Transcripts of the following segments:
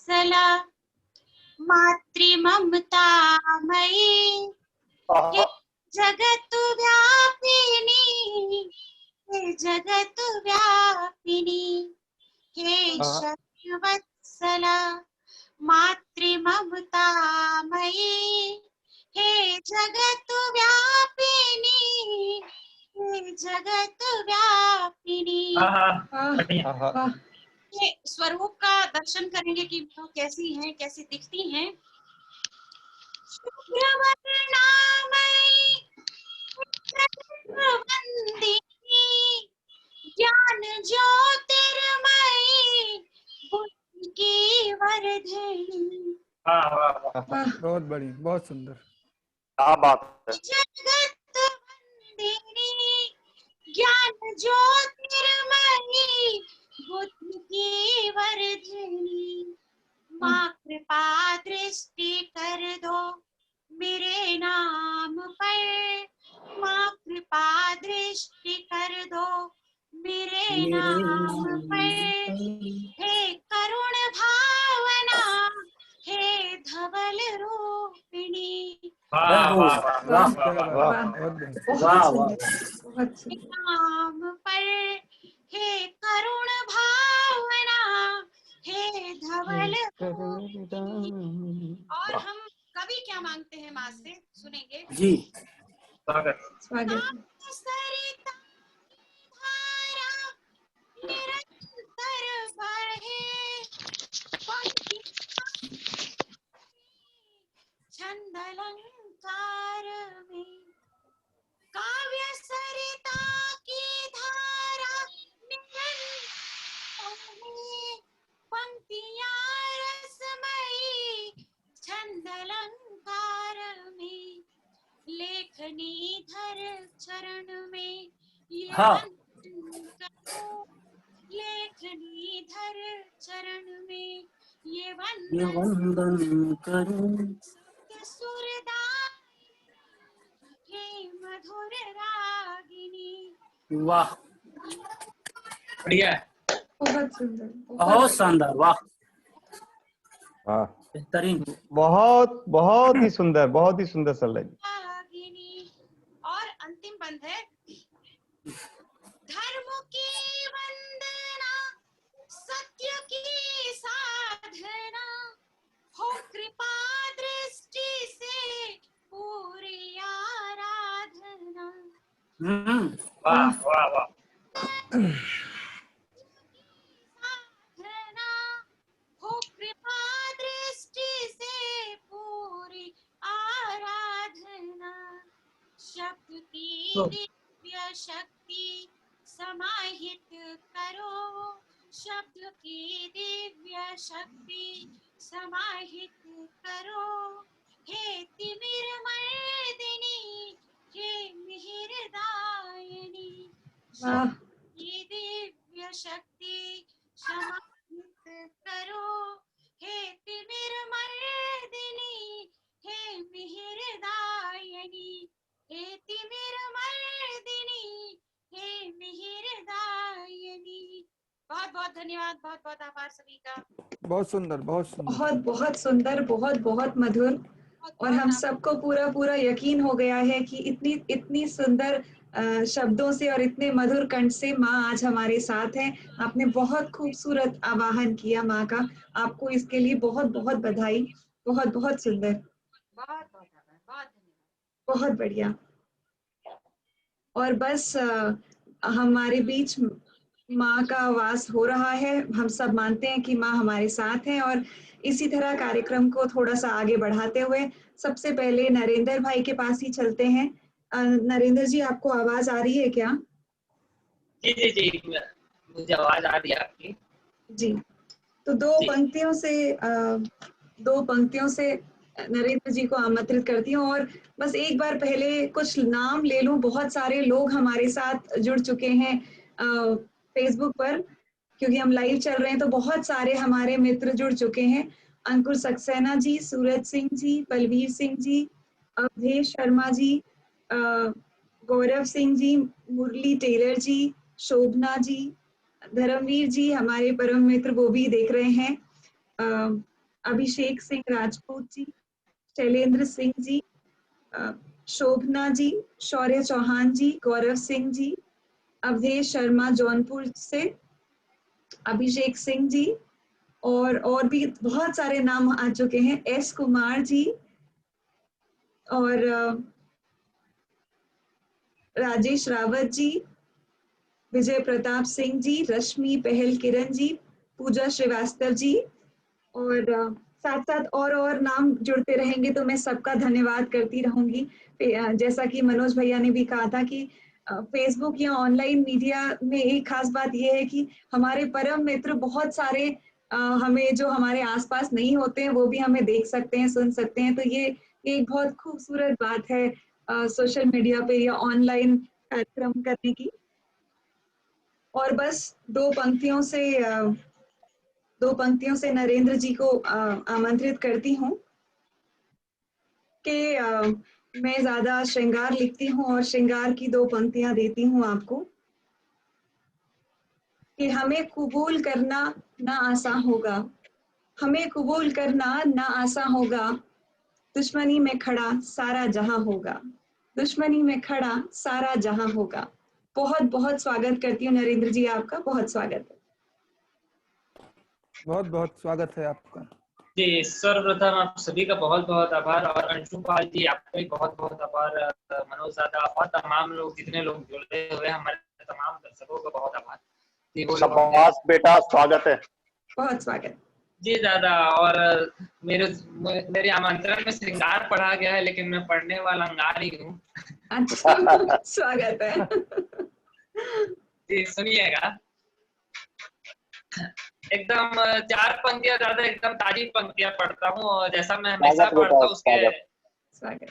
वत्सला मातृममतामयी हे जगत व्यापिनी, हे जगत व्यापिनी, हे शक्तिवत्सला मातृममतामयी हे जगत व्यापिनी, हे जगत व्यापिनी। ये स्वरूप का दर्शन करेंगे कि वो कैसी हैं, कैसी दिखती हैं। शुभ्रवर्णामयी वंदिनी ज्ञान ज्योतिर्मयी बुद्धि की वर्धिनी। बहुत बढ़िया, बहुत सुंदर। क्या बात है। जगत वंदिनी ज्ञान ज्योतिर्मयी बुद्धि की वर्धिनी। माँ कृपा दृष्टि कर दो मेरे नाम पर, माँ कृपा दृष्टि कर दो मेरे नाम पर। हे करुण भावना हे धवल रूपिणी। नाम पर हे करुण भावना हे धवल रूपिणी। और हम कभी क्या मांगते हैं माँ से, सुनेंगे जी। स्वागत। सरिता धारा निरंतर बहे, छंद अलंकार में। काव्य सरिता की धारा निरंतर बहे, पंक्तियां रसमयी छंद अलंकार में। लेखनी धर चरण में ये वंदन करो, लेखनी धर चरण में ये वंदन करो। सुरदायिनी हे मधुर रागिनी। वाह, बढ़िया, बहुत सुंदर, बहुत शानदार, वाह हाँ, बेहतरीन, बहुत बहुत ही सुंदर, बहुत ही सुंदर सल्ला जी। और अंतिम बंद है, धर्म की वंदना सत्य की साधना हो कृपा दृष्टि से पूरी आराधना। वाह वाह वाह। साधना हो कृपा दृष्टि से पूरी आराधना। शब्द की दिव्य शक्ति समाहित करो, शब्द की दिव्य शक्ति समाहित करो। हे तिमिर मर्दिनी हे मिहिरदायिनी, शब्द की दिव्य शक्ति समाहित करो। हे तिमिर मर्दिनी हे मिहिरदायिनी, हे तिमिर मर्दिनी हे मिहिरदायिनी। बहुत बहुत धन्यवाद, बहुत बहुत आभार सभी का। बहुत सुंदर, बहुत सुंदर, बहुत बहुत सुंदर, बहुत बहुत मधुर। और हम सबको पूरा पूरा यकीन हो गया है कि इतनी इतनी सुंदर शब्दों से और इतने मधुर कंठ से माँ आज हमारे साथ हैं। आपने बहुत खूबसूरत आवाहन किया माँ का, आपको इसके लिए बहुत बहुत बधाई। बहुत बहुत सुंदर, बहुत बहुत आभार, बहुत धन्यवाद, बहुत बढ़िया। और बस हमारे बीच माँ का वास हो रहा है। हम सब मानते हैं कि माँ हमारे साथ हैं और इसी तरह कार्यक्रम को थोड़ा सा आगे बढ़ाते हुए सबसे पहले नरेंद्र भाई के पास ही चलते हैं। नरेंद्र जी, आपको आवाज आ रही है क्या? जी जी जी, मुझे आवाज आ रही है आपकी। जी, तो दो पंक्तियों से नरेंद्र जी को आमंत्रित करती हूँ। और बस एक बार पहले कुछ नाम ले लूं। बहुत सारे लोग हमारे साथ जुड़ चुके हैं फेसबुक पर, क्योंकि हम लाइव चल रहे हैं तो बहुत सारे हमारे मित्र जुड़ चुके हैं। अंकुर सक्सेना जी, सूरज सिंह जी, बलवीर सिंह जी, अवधेश शर्मा जी, गौरव सिंह जी, मुरली टेलर जी, शोभना जी, धर्मवीर जी, हमारे परम मित्र वो भी देख रहे हैं। अभिषेक सिंह राजपूत जी, शैलेंद्र सिंह जी, शोभना जी, शौर्य चौहान जी, गौरव सिंह जी, अवधेश शर्मा जौनपुर से, अभिषेक सिंह जी, और भी बहुत सारे नाम आ चुके हैं, एस कुमार जी, और राजेश रावत जी, विजय प्रताप सिंह जी, रश्मि पहल किरण जी, पूजा श्रीवास्तव जी, और साथ साथ और नाम जुड़ते रहेंगे तो मैं सबका धन्यवाद करती रहूंगी। जैसा कि मनोज भैया ने भी कहा था कि फेसबुक या ऑनलाइन मीडिया में एक खास बात यह है कि हमारे परम मित्र बहुत सारे हमें जो हमारे आसपास नहीं होते हैं वो भी हमें देख सकते हैं, सुन सकते हैं, तो ये एक बहुत खूबसूरत बात है सोशल मीडिया पे या ऑनलाइन कार्यक्रम करने की। और बस दो पंक्तियों से नरेंद्र जी को आमंत्रित करती हूँ कि मैं ज्यादा श्रृंगार लिखती हूँ और श्रृंगार की दो पंक्तियां देती हूँ आपको कि हमें कबूल करना ना आसान होगा, हमें कबूल करना ना आसान होगा, दुश्मनी में खड़ा सारा जहां होगा, दुश्मनी में खड़ा सारा जहां होगा। बहुत बहुत स्वागत करती हूँ नरेंद्र जी, आपका बहुत स्वागत है। बहुत बहुत स्वागत है आपका जी। सर्वप्रथम आप सभी का बहुत बहुत आभार, और अंशुपाल जी आपका भी बहुत बहुत आभार, मनोज दादा और तमाम लोग जितने लोग जुड़े हुए हमारे तमाम दर्शकों का बहुत आभार। शाबाश बेटा, स्वागत है। बहुत स्वागत जी दादा। और मेरे आमंत्रण में श्रृंगार पढ़ा गया है, लेकिन मैं पढ़ने वाला अंगार ही हूँ। अच्छा, स्वागत है। जी सुनिएगा, एकदम 4 पंक्तियां ज्यादा एकदम ताजी पंक्तियां पढ़ता हूँ, और जैसा मैं हमेशा पढ़ता हूँ उसके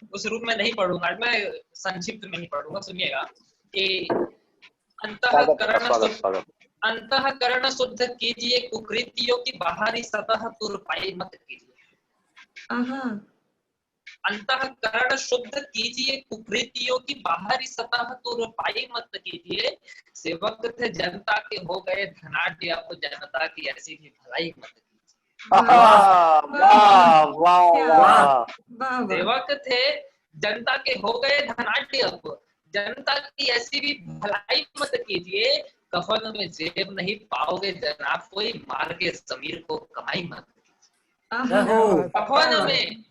उस रूप में नहीं पढ़ूंगा, मैं संक्षिप्त में ही पढ़ूंगा। सुनिएगा कि अंतःकरण शुद्ध कीजिए, कुकृतियों की बाहरी सतह तुरपाई मत कीजिए। अंतःकरण शुद्ध कीजिए, कुकृतियों की बाहरी सतह तुरपाई मत कीजिए, सेवक थे जनता के हो गए धनाढ्य, अब जनता की ऐसी भी भलाई मत कीजिए। सेवक थे जनता के हो गए धनाढ्य, अब जनता की ऐसी भी भलाई मत कीजिए, कफन में जेब नहीं पाओगे जनाब कोई, मार के ज़मीर को कमाई मत कीजिए। कफन में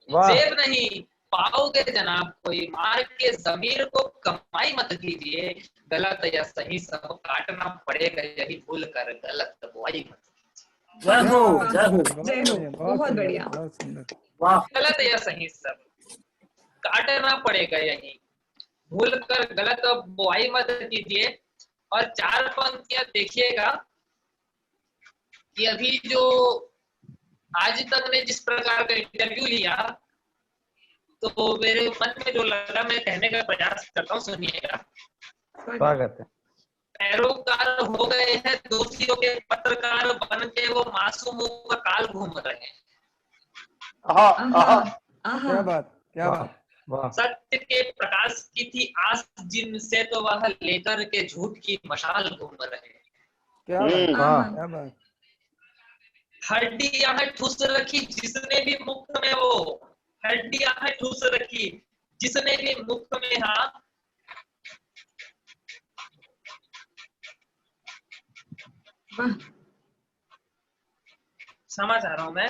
जेब नहीं पाओगे जनाब कोई, मार के ज़मीर को कमाई मत कीजिए, गलत या सही सब काटना पड़ेगा, यही भूल कर गलत बुआई मत कीजिए। जय हो, जय हो, जय हो, बहुत बढ़िया। वाह। गलत या सही सब काटना पड़ेगा, यही भूल कर गलत बुआई मत कीजिए। और 4 पंक्तियां देखिएगा कि अभी जो आज तक ने जिस प्रकार का इंटरव्यू लिया, तो मेरे मन में जो लगा मैं कहने का प्रयास करता हूँ, सुनिएगा। स्वागत है। पैरोकार हो गए हैं दोषियों के पत्रकार बन के, वो मासूमों का काल घूम रहे हैं। क्या बात, क्या बात। सत्य के प्रकाश की थी आस जिनसे, तो वह लेकर के झूठ की मशाल घूम रहे हैं। क्या बात, क्या बात। हड्डियां ठूस रखी जिसने भी मुख में, वो हड्डियां ठूस रखी जिसने भी मुख में, हाँ समझ आ रहा हूं मैं।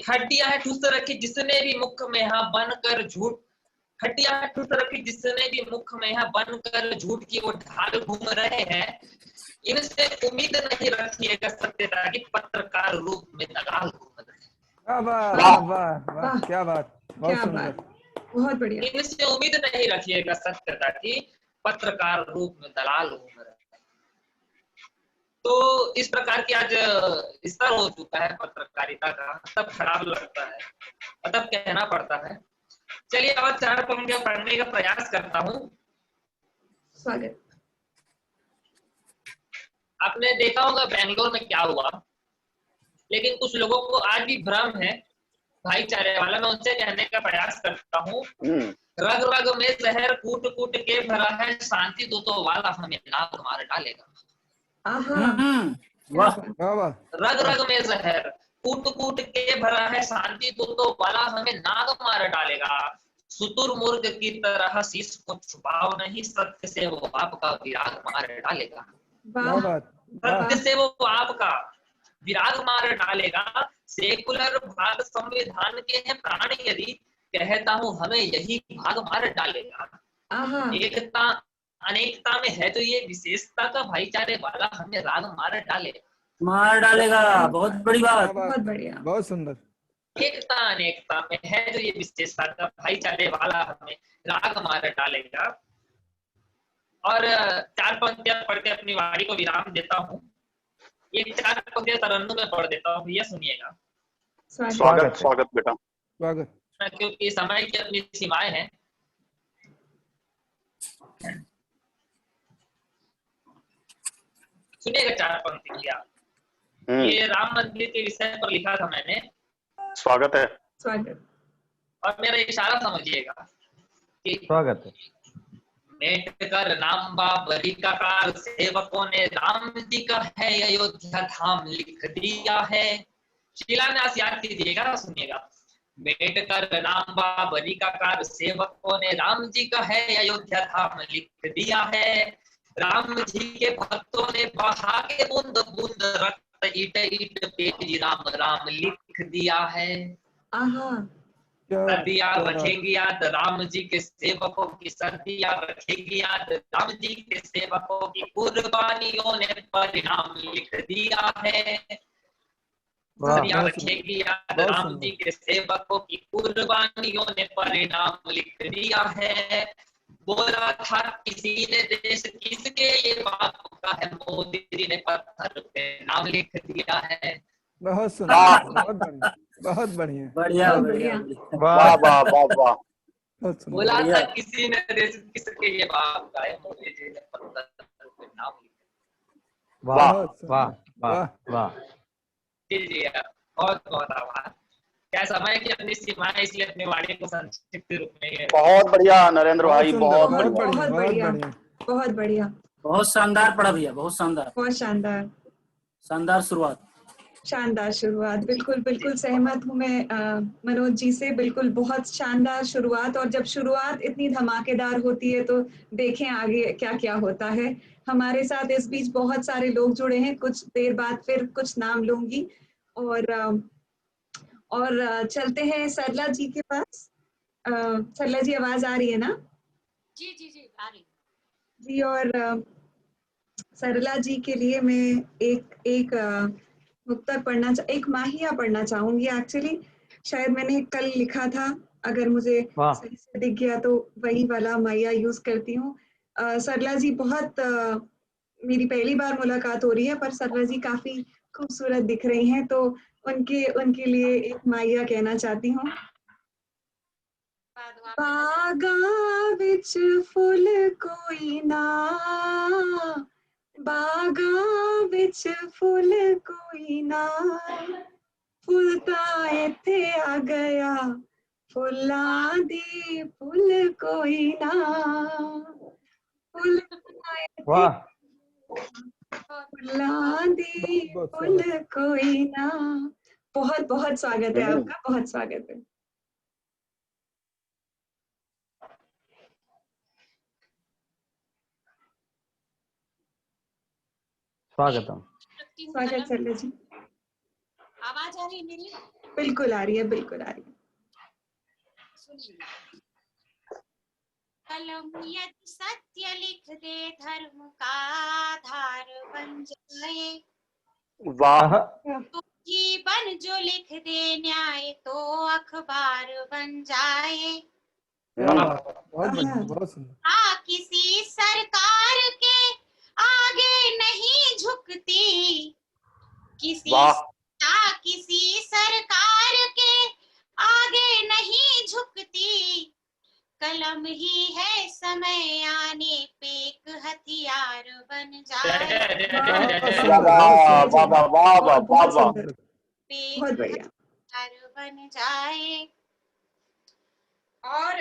हड्डियां ठूस रखी जिसने भी मुख में, हाँ बनकर झूठ, हड्डियां ठूस रखी जिसने भी मुख में, हाँ बनकर झूठ की वो ढाल घूम रहे हैं। इनसे उम्मीद नहीं रखिएगा सत्यता की, पत्रकार रूप में दलाल घूम रहे हैं। क्या बात, बहुत सुंदर, बहुत बढ़िया। इनसे उम्मीद नहीं रखिएगा सत्यता की, पत्रकार रूप में दलाल घूम रहे हैं। तो इस प्रकार की आज स्तर हो चुका है पत्रकारिता का, तब खराब लगता है, तब कहना पड़ता है। चलिए और 4 पंक्तियां पढ़ने का प्रयास करता हूँ। स्वागत। आपने देखा होगा बेंगलोर में क्या हुआ, लेकिन कुछ लोगों को आज भी भ्रम है भाईचारे वाला। मैं उनसे कहने का प्रयास करता हूँ, रग रग में जहर कूट कूट के भरा है, शांति दूतों वाला हमें नाक मार डालेगा। वाह। रग रग में जहर कूट कूट के भरा है शांति तो वाला हमें नाग मार डालेगा। शुतुरमुर्ग की तरह शीश को छुपाओ नहीं, सत्य से वो आपका विराग मार डालेगा। क्या बात, सत्य से वो आपका विराग मार डालेगा। सेकुलर भाग संविधान के हैं प्राण, यदि कहता हूँ हमें यही भाग मार डालेगा। एकता अनेकता में है जो ये विशेषता का भाईचारे वाला हमें राग मार डालेगा। बहुत बड़ी बात। बहुत बढ़िया, बहुत सुंदर। एकता अनेकता में है जो ये विशेषता का भाईचारे वाला हमें राग मार डालेगा। और 4 पंक्तियां पढ़ के अपनी वाणी को विराम देता हूँ। एक 4 पंक्तियां तरन्नुम में पढ़ देता हूँ, भैया सुनिएगा। स्वागत स्वागत बेटा, स्वागत। क्योंकि समय की अपनी सीमाएं हैं। सुनिएगा 4 पंक्तियां। ये राम मंदिर के विषय पर लिखा था मैंने। स्वागत है। स्वागत। और मेरा इशारा समझिएगा कि स्वागत है। मेट कर नाम बाबरी का कार, सेवकों ने राम जी का है अयोध्या धाम लिख दिया है। शिलान्यास याद कीजिएगा, सुनिएगा। मेट कर नाम बाबरी का कार, सेवकों ने राम जी का है अयोध्या धाम लिख दिया है। राम जी के भक्तों ने बहा के बूंद बूंद रक्त ईट ईट पे राम राम लिख दिया है। सर्दियां रखेंगी याद राम जी के सेवकों की, सर्दियां रखेंगी याद राम जी के सेवकों की, कुर्बानियों ने परिणाम लिख दिया है। सर्दियां रखेंगी याद राम जी के सेवकों की, कुर्बानियों ने परिणाम लिख दिया है। बोला था किसी ने देश किसके ये बाप का है, मोदी जी ने पत्थर पे नाम लिख दिया है। बहुत सुंदर, बहुत बढ़िया, बहुत बढ़िया, बढ़िया बढ़िया। वाह वाह वाह वाह। बहुत सुंदर। बोला था किसी ने देश किसके ये बाप का है, मोदी जी ने पत्थर पे नाम लिख दिया। वाह वाह वाह वाह। जी बहुत बहुत आभार। क्या समय की अपनी सीमाएं, इसलिए अपनी वाणी को संक्षिप्त रूप में। बहुत बढ़िया नरेंद्र भाई, बहुत बहुत बढ़िया। बढ़िया, बहुत बढ़िया, बहुत बढ़िया, बहुत शानदार पढ़ा भैया, बहुत शानदार। बहुत शानदार, शानदार शुरुआत। शानदार शुरुआत। बिल्कुल बिल्कुल सहमत हूँ मैं मनोज जी से। बिल्कुल बहुत शानदार शुरुआत। और जब शुरुआत इतनी धमाकेदार होती है तो देखें आगे क्या क्या होता है। हमारे साथ इस बीच बहुत सारे लोग जुड़े हैं। कुछ देर बाद फिर कुछ नाम लूंगी और चलते हैं सरला जी के पास। सरला जी आवाज आ रही है ना? जी जी जी आ रही जी। और सरला जी के लिए मैं एक मुक्तक एक माहिया पढ़ना चाहूंगी। एक्चुअली शायद मैंने कल लिखा था, अगर मुझे सही से दिख गया तो वही वाला माहिया यूज करती हूँ। सरला जी बहुत मेरी पहली बार मुलाकात हो रही है, पर सरला जी काफी खूबसूरत दिख रही हैं, तो उनके लिए एक माहिया कहना चाहती हूँ। बागा विच फुल कोई ना, बागा विच फुल कोई ना, फुल तां इत्थे आ गया, फुल्लां दी फुल कोई ना, फुल वाह। फुल्लां दी फुल कोई ना। बहुत बहुत स्वागत है आपका, बहुत स्वागत है। स्वागतम। स्वागत सरला जी। आवाज आ रही है मेरी? बिल्कुल आ रही है, बिल्कुल आ रही है। सुनिए। कलम यदि सत्य लिख दे, धर्म का आधार बन जाए। वाह। तो जीवन जो लिख दे न्याय, तो अखबार बन जाए। बहुत सुंदर। किसी सरकार के आगे नहीं झुकती, किसी सरकार के आगे नहीं झुकती, कलम ही है समय आने पे एक हथियार बन जाए। बहुत बढ़िया। हथियार बन जाए। और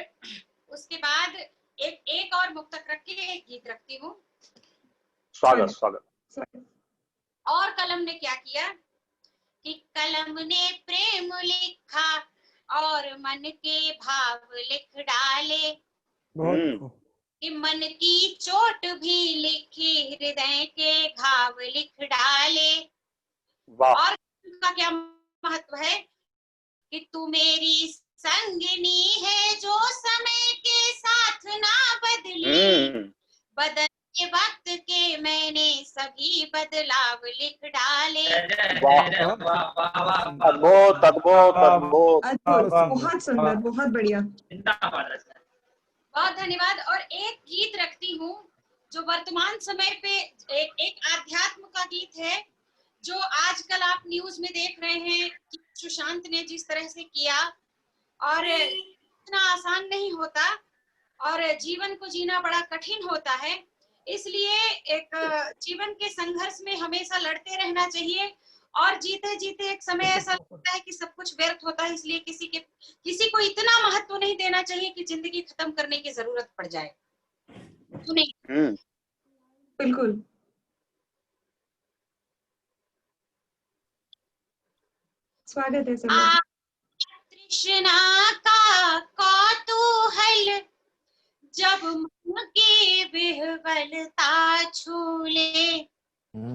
उसके बाद एक और मुक्तक रख के एक गीत रखती हूँ। स्वागत स्वागत। और कलम ने क्या किया, कि कलम ने प्रेम लिखा और मन के भाव लिख डाले, बहुत खूब। कि मन की चोट भी लिखी हृदय के घाव लिख डाले। वाह और का क्या महत्व है कि तू मेरी संगनी है जो समय के साथ ना बदली, बदलते वक्त के मैंने सभी बदलाव लिख डाले। अद्भुत अद्भुत अद्भुत। अद्भुत, बहुत सुंदर, बहुत बढ़िया। बहुत धन्यवाद। और एक गीत रखती हूँ जो वर्तमान समय पे एक आध्यात्म का गीत है, जो आजकल आप न्यूज में देख रहे हैं कि सुशांत ने जिस तरह से किया, और इतना आसान नहीं होता और जीवन को जीना बड़ा कठिन होता है। इसलिए एक जीवन के संघर्ष में हमेशा लड़ते रहना चाहिए, और जीते जीते एक समय ऐसा लगता है कि सब कुछ व्यर्थ होता है। इसलिए किसी को इतना महत्व नहीं देना चाहिए कि जिंदगी खत्म करने की जरूरत पड़ जाए। नहीं, बिल्कुल। स्वागत है सब। तृष्णा का कौतूहल जब मन की विह्वलता छू ले,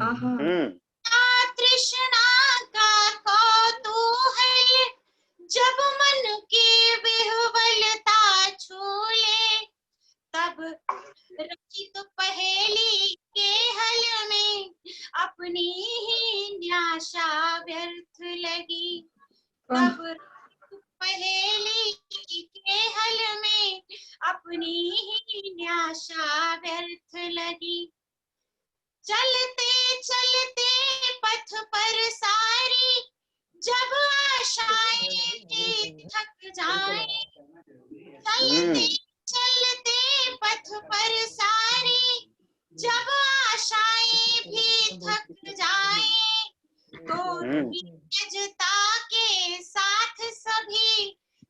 आहा, तृष्णा का कौतूहल जब मन की विह्वलता छू ले, तब रचित पहेली के हल में अपनी ही निराशा व्यर्थ लगी, तब पहेली के हल में अपनी ही निराशा व्यर्थ लगी। चलते चलते पथ पर सारी जब आशाएं भी थक जाएं, चलते चलते पथ पर सारी जब आशाएं भी थक जाएं, तो निजता के साथ सभी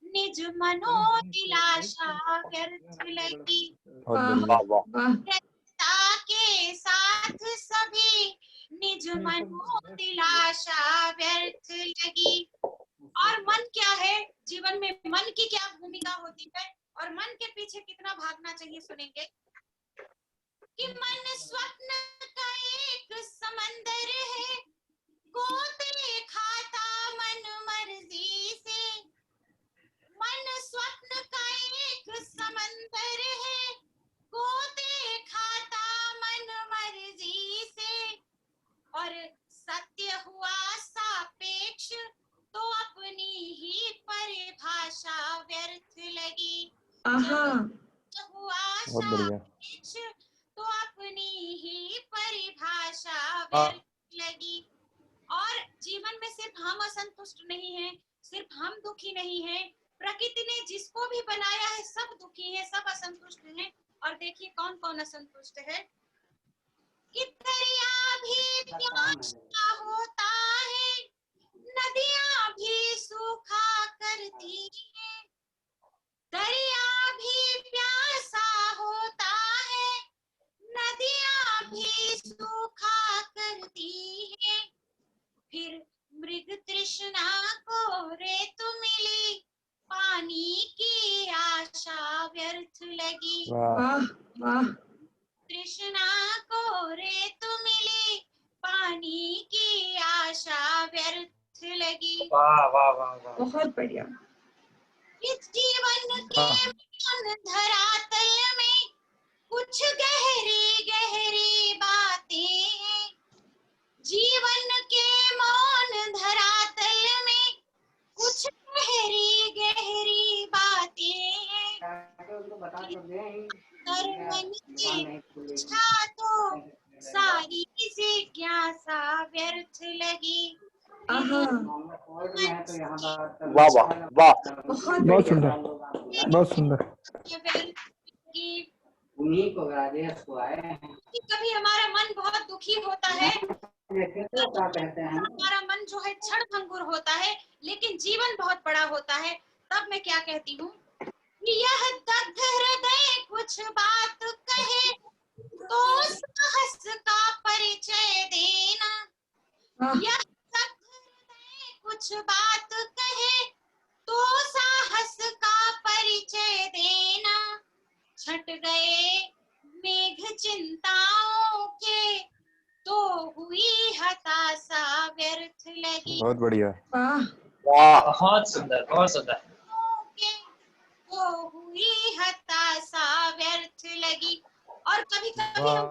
निज मनोदिलाशा व्यर्थ लगी, निजता के साथ सभी निज मनोदिलाशा व्यर्थ लगी। और मन क्या है जीवन में, मन की क्या भूमिका होती है और मन के पीछे कितना भागना चाहिए, सुनेंगे कि मन स्वप्न का एक समंदर है, गोते खाता मन मर्जी से, मन स्वप्न का एक समंदर है, गोते खाता मन मर्जी से, और सत्य हुआ सापेक्ष तो अपनी ही परिभाषा व्यर्थ लगी। हुआ सापेक्ष तो अपनी ही परिभाषा व्यर्थ लगी। और जीवन में सिर्फ हम असंतुष्ट नहीं हैं, सिर्फ हम दुखी नहीं हैं, प्रकृति ने जिसको भी बनाया है सब दुखी है, सब असंतुष्ट हैं। और देखिए कौन कौन असंतुष्ट है, कि दरिया भी प्यासा होता है, नदियां भी सूखा करती है, दरिया भी प्यासा होता है, नदियां भी सूखा करती है, फिर मृग तृष्णा को रेत मिली, पानी की आशा व्यर्थ लगी। वाह वाह, तृष्णा को रेत मिली, पानी की आशा व्यर्थ लगी। वाह वाह वाह वाह, बहुत बढ़िया। इस जीवन के धरातल में कुछ गहरी गहरी बातें हैं, जीवन के मौन धरातल में कुछ गहरी गहरी बातें हैं, मन से पूछा तो सारी जिज्ञासा व्यर्थ लगी। वाह वाह वाह, बहुत सुंदर, बहुत सुंदर। उन्हीं को राजेश को आए हैं। कभी हमारा मन बहुत दुखी होता है, कहते हैं हमारा मन जो है क्षण भंगुर होता है, लेकिन जीवन बहुत बड़ा होता है। तब मैं क्या कहती हूँ, यह दग्ध हृदय कुछ बात कहे तो साहस का परिचय देना, यह दग्ध हृदय कुछ बात कहे तो साहस का परिचय देना। छट गए मेघ चिंताओं के तो हुई हताशा व्यर्थ लगी। बहुत बढ़िया। वाह वाह बहुत सुंदर, बहुत सुंदर। के तो हुई हताशा व्यर्थ लगी। और कभी कभी हम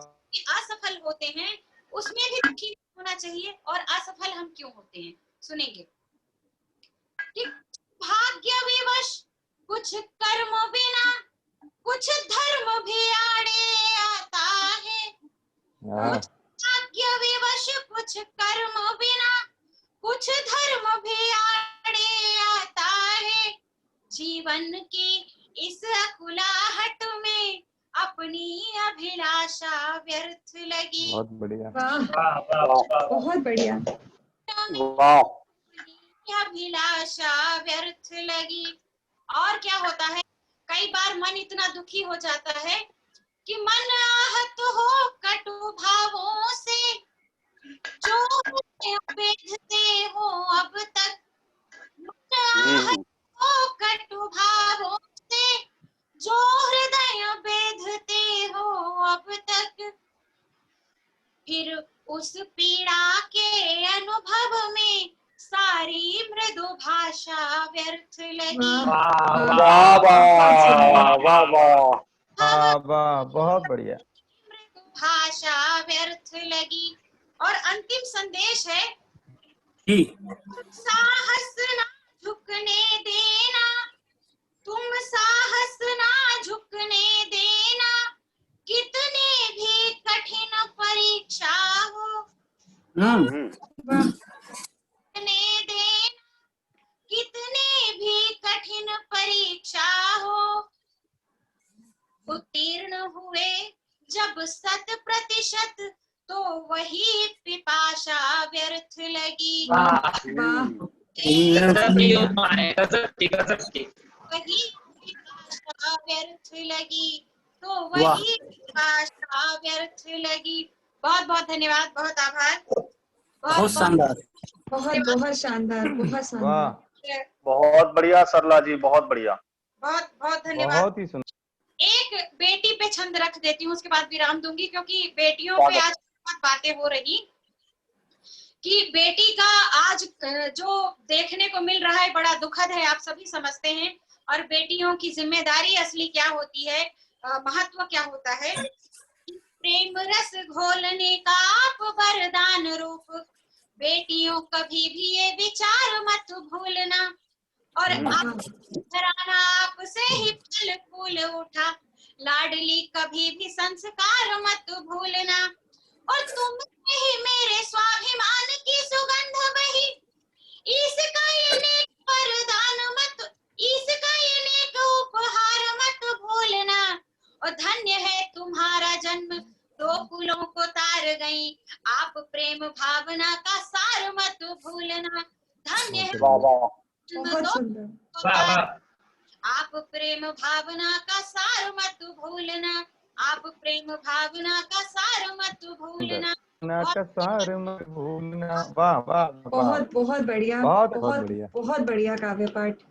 असफल होते हैं, उसमें भी दुखी होना चाहिए। और असफल हम क्यों होते हैं सुनेंगे कि भाग्य विवश कुछ कर्म बिना कुछ धर्म भी आड़े आता है। हाँ, भाग्य विवश कुछ कर्म बिना कुछ धर्म भी आड़े आता है। जीवन की इस अकुलाहट में अपनी अभिलाषा व्यर्थ लगी। बहुत बढ़िया। वाह वाह वाह वाह। बहुत बढ़िया। वाह अपनी अभिलाषा व्यर्थ लगी। और क्या होता है, कई बार मन इतना दुखी हो जाता है कि मन आहत हो कटु भावों से, जो बेधते हो अब तक। मन आहत हो कटु भावों से, जो हृदय बेधते हो अब तक। फिर उस पीड़ा के अनुभव में सारी मृदु भाषा व्यर्थ लगी। वाह वाह वाह वाह वाह वाह वाह, बहुत बढ़िया। मृदु भाषा व्यर्थ लगी। और अंतिम संदेश है, जी। साहस ना झुकने देना, तुम साहस ना झुकने देना, कितने भी कठिन परीक्षा हो। वाह झुकने देना, कितने भी कठिन परीक्षा हो। उत्तीर्ण हुए जब 100% तो वही पिपाशा व्यर्थ लगी। वाह। वाह गजब की उपमा है, गजब की, गजब की। वही पिपाशा व्यर्थ लगी तो वाह। वही पिपाशा व्यर्थ लगी। बहुत बहुत धन्यवाद, बहुत आभार। बहुत शानदार। बहुत बहुत शानदार, बहुत वाह, शानदार। बहुत बढ़िया सरला जी, बहुत बढ़िया। बहुत बहुत धन्यवाद। बहुत ही सुंदर। एक बेटी पे छंद रख देती हूँ, उसके बाद विराम दूंगी, क्योंकि बेटियों पे आज बहुत बातें हो रही कि बेटी का आज जो देखने को मिल रहा है बड़ा दुखद है, आप सभी समझते हैं। और बेटियों की जिम्मेदारी असली क्या होती है, महत्व क्या होता है। प्रेम रस घोलने का आप वरदान रूप, बेटियों कभी भी ये विचार मत भूलना। और आप घराना आपसे ही फल फूल उठा, लाडली कभी भी संस्कार मत भूलना। और तुम ही मेरे स्वाभिमान की सुगंध बही, इसका ये नेक वरदान मत, इसका ये नेक उपहार मत भूलना। और धन्य है तुम्हारा जन्म, दो कुलों को तार गई, आप प्रेम भावना का सार मत भूलना। धन्य है वाह वाह बहुत सुंदर। वाह वाह। आप प्रेम भावना का सार मत भूलना, आप प्रेम भावना का सार मत भूलना। का सार मत भूलना। वाह वाह वाह, बहुत बहुत बढ़िया। बहुत बहुत बढ़िया। बहुत बढ़िया काव्य पाठ।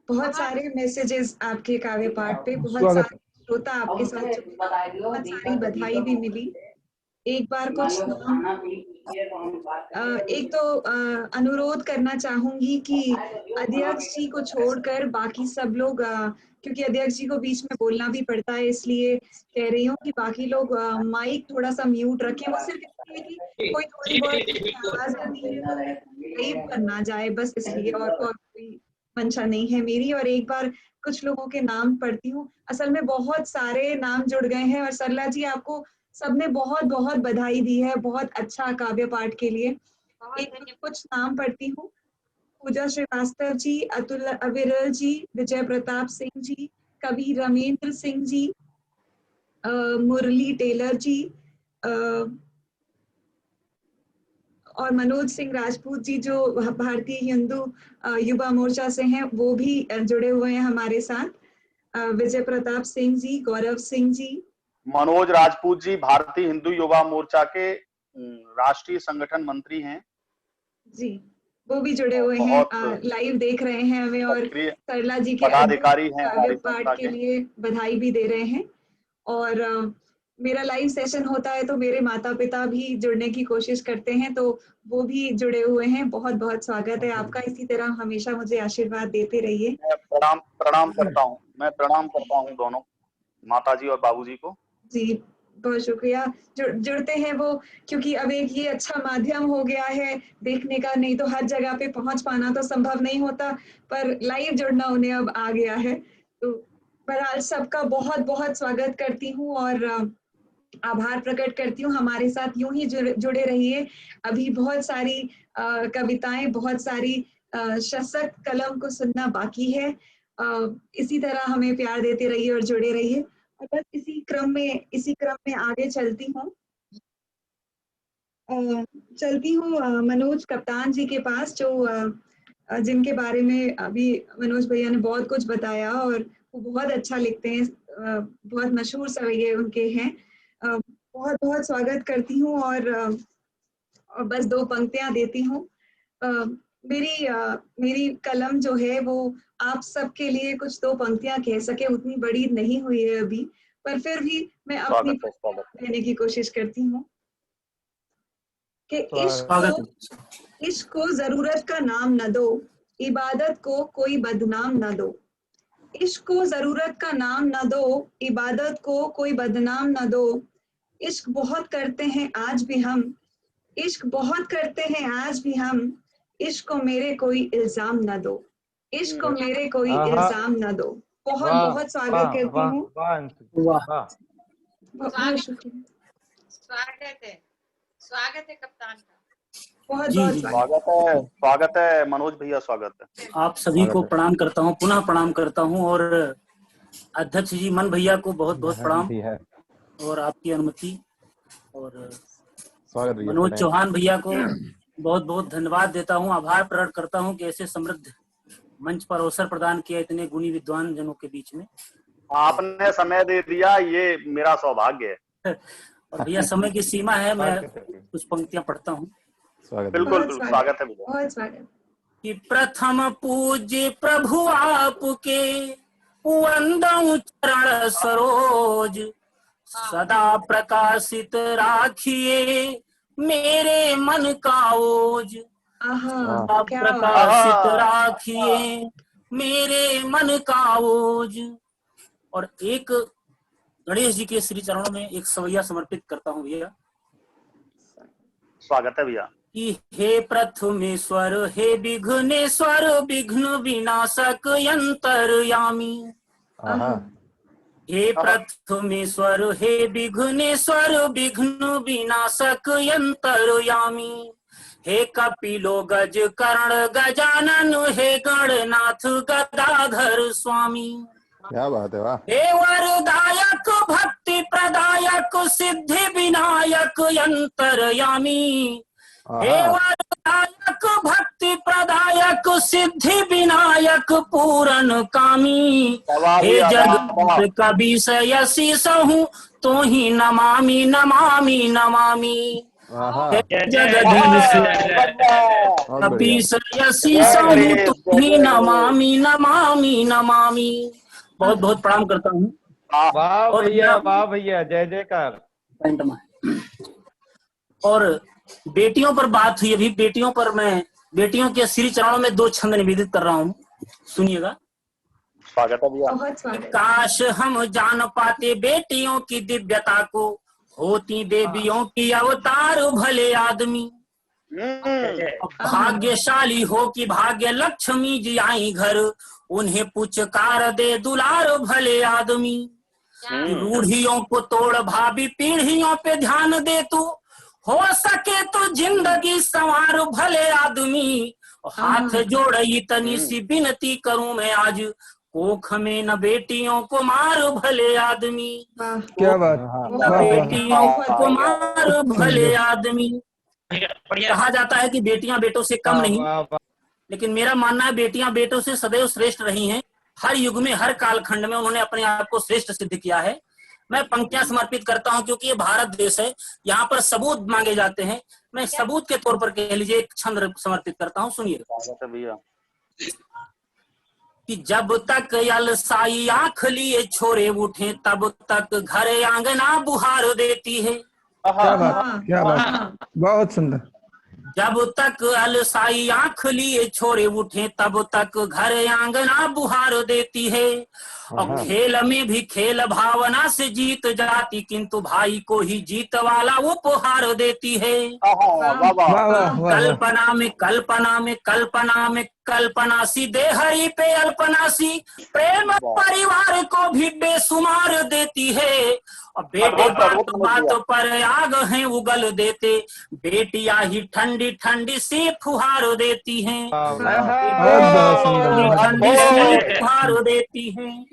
बहुत सारे मैसेजेस आपके काव्य पाठ पे, बहुत स्वागत सारे श्रोता आपके साथ जुड़े, बता दो, बहुत सारी बधाई भी मिली। एक बार कुछ नाम, एक तो अनुरोध करना चाहूंगी कि अध्यक्ष जी को छोड़कर बाकी सब लोग, क्योंकि अध्यक्ष जी को बीच में बोलना भी पड़ता है, इसलिए कह रही हूँ कि बाकी लोग माइक थोड़ा सा म्यूट रखें। वो सिर्फ इसलिए कि कोई थोड़ी बहुत आवाज आती है तो लाइव पर ना जाए, बस इसलिए, और कोई मंशा नहीं है मेरी। और एक बार कुछ लोगों के नाम पढ़ती हूँ। असल में बहुत सारे नाम जुड़ गए हैं, और सरला जी आपको सबने बहुत बहुत बधाई दी है बहुत अच्छा काव्य पाठ के लिए। एक कुछ नाम पढ़ती हूँ। पूजा श्रीवास्तव जी, अतुल अविरल जी, विजय प्रताप सिंह जी, कवि रमेंद्र सिंह जी, मुरली टेलर जी, और मनोज सिंह राजपूत जी जो भारतीय हिंदू युवा मोर्चा से हैं, वो भी जुड़े हुए हैं हमारे साथ। विजय प्रताप सिंह जी, गौरव सिंह जी, मनोज राजपूत जी भारतीय हिंदू युवा मोर्चा के राष्ट्रीय संगठन मंत्री हैं जी। वो भी जुड़े हुए हैं, लाइव देख रहे हैं हमें और सक्रिय सरला जी के पदाधिकारी हैं काव्य हमारी पाठ संस्था के के। लिए बधाई भी दे रहे हैं। और मेरा लाइव सेशन होता है तो मेरे माता पिता भी जुड़ने की कोशिश करते हैं, तो वो भी जुड़े हुए हैं। बहुत बहुत स्वागत है आपका, इसी तरह हमेशा मुझे आशीर्वाद देते रहिए। मैं प्रणाम करता हूँ, मैं प्रणाम करता हूँ दोनों माताजी और बाबूजी को। जी बहुत शुक्रिया। जुड़ते हैं वो, क्योंकि अब एक ये अच्छा माध्यम हो गया है देखने का, नहीं तो हर जगह पे पहुंच पाना तो संभव नहीं होता, पर लाइव जुड़ना उन्हें अब आ गया है। तो बहरहाल सबका बहुत बहुत स्वागत करती हूँ और आभार प्रकट करती हूँ। हमारे साथ यूं ही जुड़े रहिए। अभी बहुत सारी कविताएं, बहुत सारी सशक्त कलम को सुनना बाकी है। इसी तरह हमें प्यार देते रहिए और जुड़े रहिए। और बस इसी क्रम में आगे चलती हूँ मनोज कप्तान जी के पास, जो जिनके बारे में अभी मनोज भैया ने बहुत कुछ बताया और वो बहुत अच्छा लिखते हैं, बहुत मशहूर सवैये उनके हैं। बहुत बहुत स्वागत करती हूँ और बस 2 पंक्तियां देती हूँ। मेरी कलम जो है वो आप सबके लिए कुछ 2 पंक्तियां कह सके, उतनी बड़ी नहीं हुई है अभी, पर फिर भी मैं अपनी देने की कोशिश करती हूँ कि इश्क को जरूरत का नाम न दो, इबादत को कोई बदनाम न दो। इश्क को जरूरत का नाम न दो, इबादत को कोई बदनाम न दो। इश्क बहुत करते हैं आज भी हम, इश्क बहुत करते हैं आज भी हम। इश्क को मेरे कोई इल्जाम न दो, इश्क को मेरे कोई इल्जाम न दो। बहुत बहुत स्वागत करती हूँ। बहुत शुक्रिया। स्वागत है कप्तान का। बहुत जी, बहुत जी। स्वागत है मनोज भैया, स्वागत है। आप सभी को प्रणाम करता हूँ, पुनः प्रणाम करता हूँ, और अध्यक्ष जी मन भैया को बहुत बहुत प्रणाम और आपकी अनुमति, और मनोज चौहान भैया को बहुत बहुत धन्यवाद देता हूँ, आभार प्रकट करता हूँ कि ऐसे समृद्ध मंच पर अवसर प्रदान किया इतने गुणी विद्वान जनों के बीच में। आपने समय दे दिया, ये मेरा सौभाग्य है। और भैया समय की सीमा है, मैं कुछ पंक्तियां पढ़ता हूँ। बिल्कुल स्वागत है भैया। बहुत स्वागत। कि प्रथम पूज्य प्रभु आपके वंदऊ चरण सरोज, सदा प्रकाशित राखिए मेरे मन का ओज। सदा प्रकाशित राखिए मेरे मन का ओज। और एक गणेश जी के श्री चरणों में एक सवैया समर्पित करता हूँ भैया। स्वागत है भैया। कि हे प्रथमेश्वर, हे विघ्नेश्वर, विघ्न विनाशक यंतरयामी। हे प्रथमेश्वर, हे विघ्नेश्वर, विघ्न विनाशक यंतरयामी। हे कपिलो गज कर्ण गजानन, हे गणनाथ गदाधर स्वामी। क्या बात है, वाह। हे वरदायक भक्ति प्रदायक सिद्धि विनायक यंतरयामी। हे वरदायक भक्ति प्रदायक सिद्धि विनायक पूरन कामी। हे जगत कवि सयसी सहु तो ही नमामि नमामि नमामि। हे जगदीश कवि सयसी सहु तो ही नमामि नमामि नमामि। बहुत बहुत प्रणाम करता हूँ। वाह भैया, वाह भैया, जय जयकार। और बेटियों पर बात हुई, अभी बेटियों पर मैं बेटियों के श्री चरणों में 2 छंद निवेदित कर रहा हूँ, सुनिएगा। स्वागत है भैया। काश हम जान पाते बेटियों की दिव्यता को, होती देवियों की अवतार भले आदमी। भाग्यशाली हो कि भाग्य लक्ष्मी जी आई घर, उन्हें पुचकार दे दुलार भले आदमी। रूढ़ियों को तोड़ भाभी पीढ़ियों पे ध्यान दे तू, हो सके तो जिंदगी संवार भले आदमी। हाथ जोड़ इतनी सी विनती करूं मैं आज, कोख में न बेटियों को मार भले आदमी। क्या बात, बेटियों को मार भले आदमी। कहा जाता है कि बेटियां बेटों से कम नहीं, लेकिन मेरा मानना है बेटियां बेटों से सदैव श्रेष्ठ रही हैं। हर युग में, हर कालखंड में उन्होंने अपने आप को श्रेष्ठ सिद्ध किया है। मैं पंक्तियां समर्पित करता हूं क्योंकि ये भारत देश है, यहाँ पर सबूत मांगे जाते हैं। मैं सबूत के तौर पर कह लीजिए एक छंद समर्पित करता हूँ, सुनिए। भैया कि जब तक अलसाई आंख लिए छोरे उठे तब तक घर आंगना बुहार देती है। क्या बात, क्या बात, बहुत सुंदर। जब तक अलसाई आंख लिए छोरे उठे तब तक घर आंगना बुहार देती है। और खेल में भी खेल भावना से जीत जाती, किंतु भाई को ही जीत वाला उपहार देती है। कल्पना में कल्पना में कल्पना में कल्पना सी दे हरि पे अल्पना सी, प्रेम परिवार को भी बेसुमार देती है। और बेटे बात बात पर आग हैं उगल देते, बेटियां ही ठंडी ठंडी सी फुहार देती हैं। ठंडी सी फुहार देती हैं,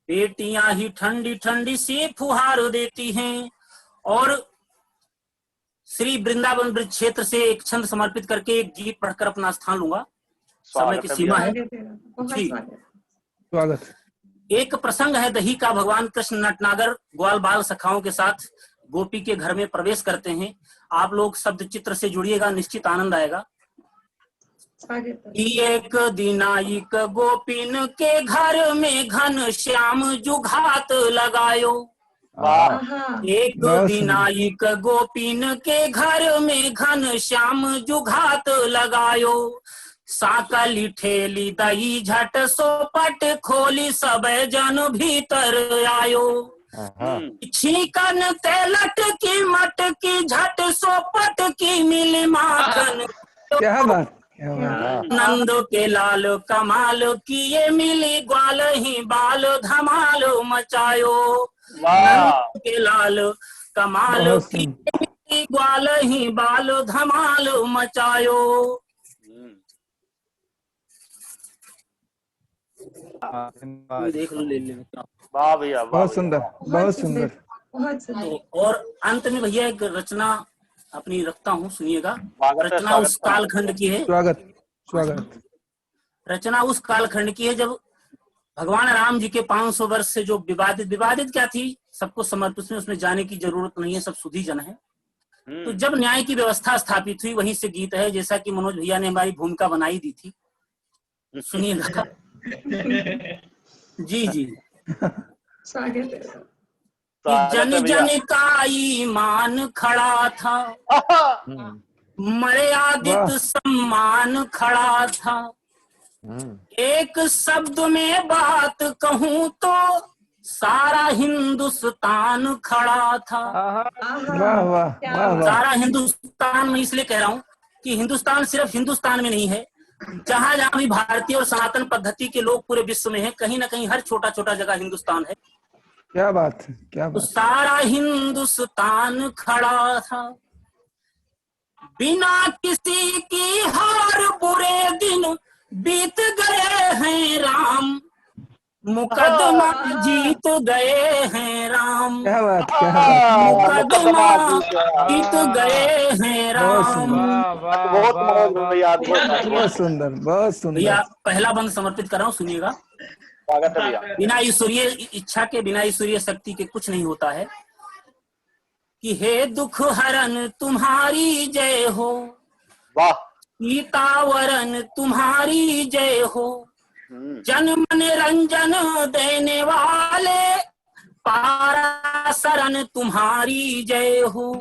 बेटियां ही ठंडी ठंडी सी फुहार देती हैं। और श्री वृंदावन ब्रज क्षेत्र से एक छंद समर्पित करके एक गीत पढ़कर अपना स्थान लूंगा, समय की सीमा है। जी स्वागत। एक प्रसंग है दही का। भगवान कृष्ण नटनागर ग्वाल बाल सखाओं के साथ गोपी के घर में प्रवेश करते हैं। आप लोग शब्द चित्र से जुड़िएगा, निश्चित आनंद आएगा। एक दिनायक गोपिन के घर में घन श्याम जुघात लगायो। एक दिनायक गोपिन के घर में घन श्याम जुघात लगायो। साकली ठेली दही झट सोपट खोली सब जन भीतर आयो। छीकन तेलट की मटकी झट सोपट की मिली माखन। क्या बात, नंद के लाल कमाल किए मिली ग्वाल ही बाल धमाल मचायो। नंद के लाल कमाल किए मिली ग्वाल ही बाल धमाल मचायो। देख लो, ले लेना। वाह भैया, बहुत सुंदर, बहुत सुंदर। और अंत में भैया एक रचना अपनी रखता हूँ, सुनिएगा। रचना उस कालखंड की है। स्वागत, स्वागत। रचना उस कालखंड की है जब भगवान राम जी के 500 वर्ष से जो विवादित क्या थी, सबको समर्पित में उसमें जाने की जरूरत नहीं है, सब सुधी जन है। तो जब न्याय की व्यवस्था स्थापित हुई, वहीं से गीत है, जैसा कि मनोज भैया ने हमारी भूमिका बनाई दी थी, सुनिएगा। जी जी। स्वागत है। जन जन का ईमान खड़ा था, मर्यादित सम्मान खड़ा था। एक शब्द में बात कहूँ तो सारा हिंदुस्तान खड़ा था। वाह वाह वाह। सारा हिंदुस्तान में इसलिए कह रहा हूँ कि हिंदुस्तान सिर्फ हिंदुस्तान में नहीं है, जहां जहां भी भारतीय और सनातन पद्धति के लोग पूरे विश्व में हैं, कहीं ना कहीं हर छोटा छोटा जगह हिंदुस्तान है। क्या बात है, क्या बात। तो सारा हिंदुस्तान खड़ा था, बिना किसी की हार बुरे दिन बीत गए हैं राम, मुकदमा जीत गए हैं राम। क्या बात, क्या बात। मुकदमा जीत गए हैं राम। बहुत सुंदर, बहुत सुंदर। भैया पहला बंद समर्पित कर रहा हूँ, सुनिएगा। बिना ईश्वरीय इच्छा के, बिना ईश्वरीय शक्ति के कुछ नहीं होता है। कि हे दुख हरन तुम्हारी जय हो, सीतावरन तुम्हारी जय हो, जन मन रंजन देने वाले पाराशरन तुम्हारी जय हो।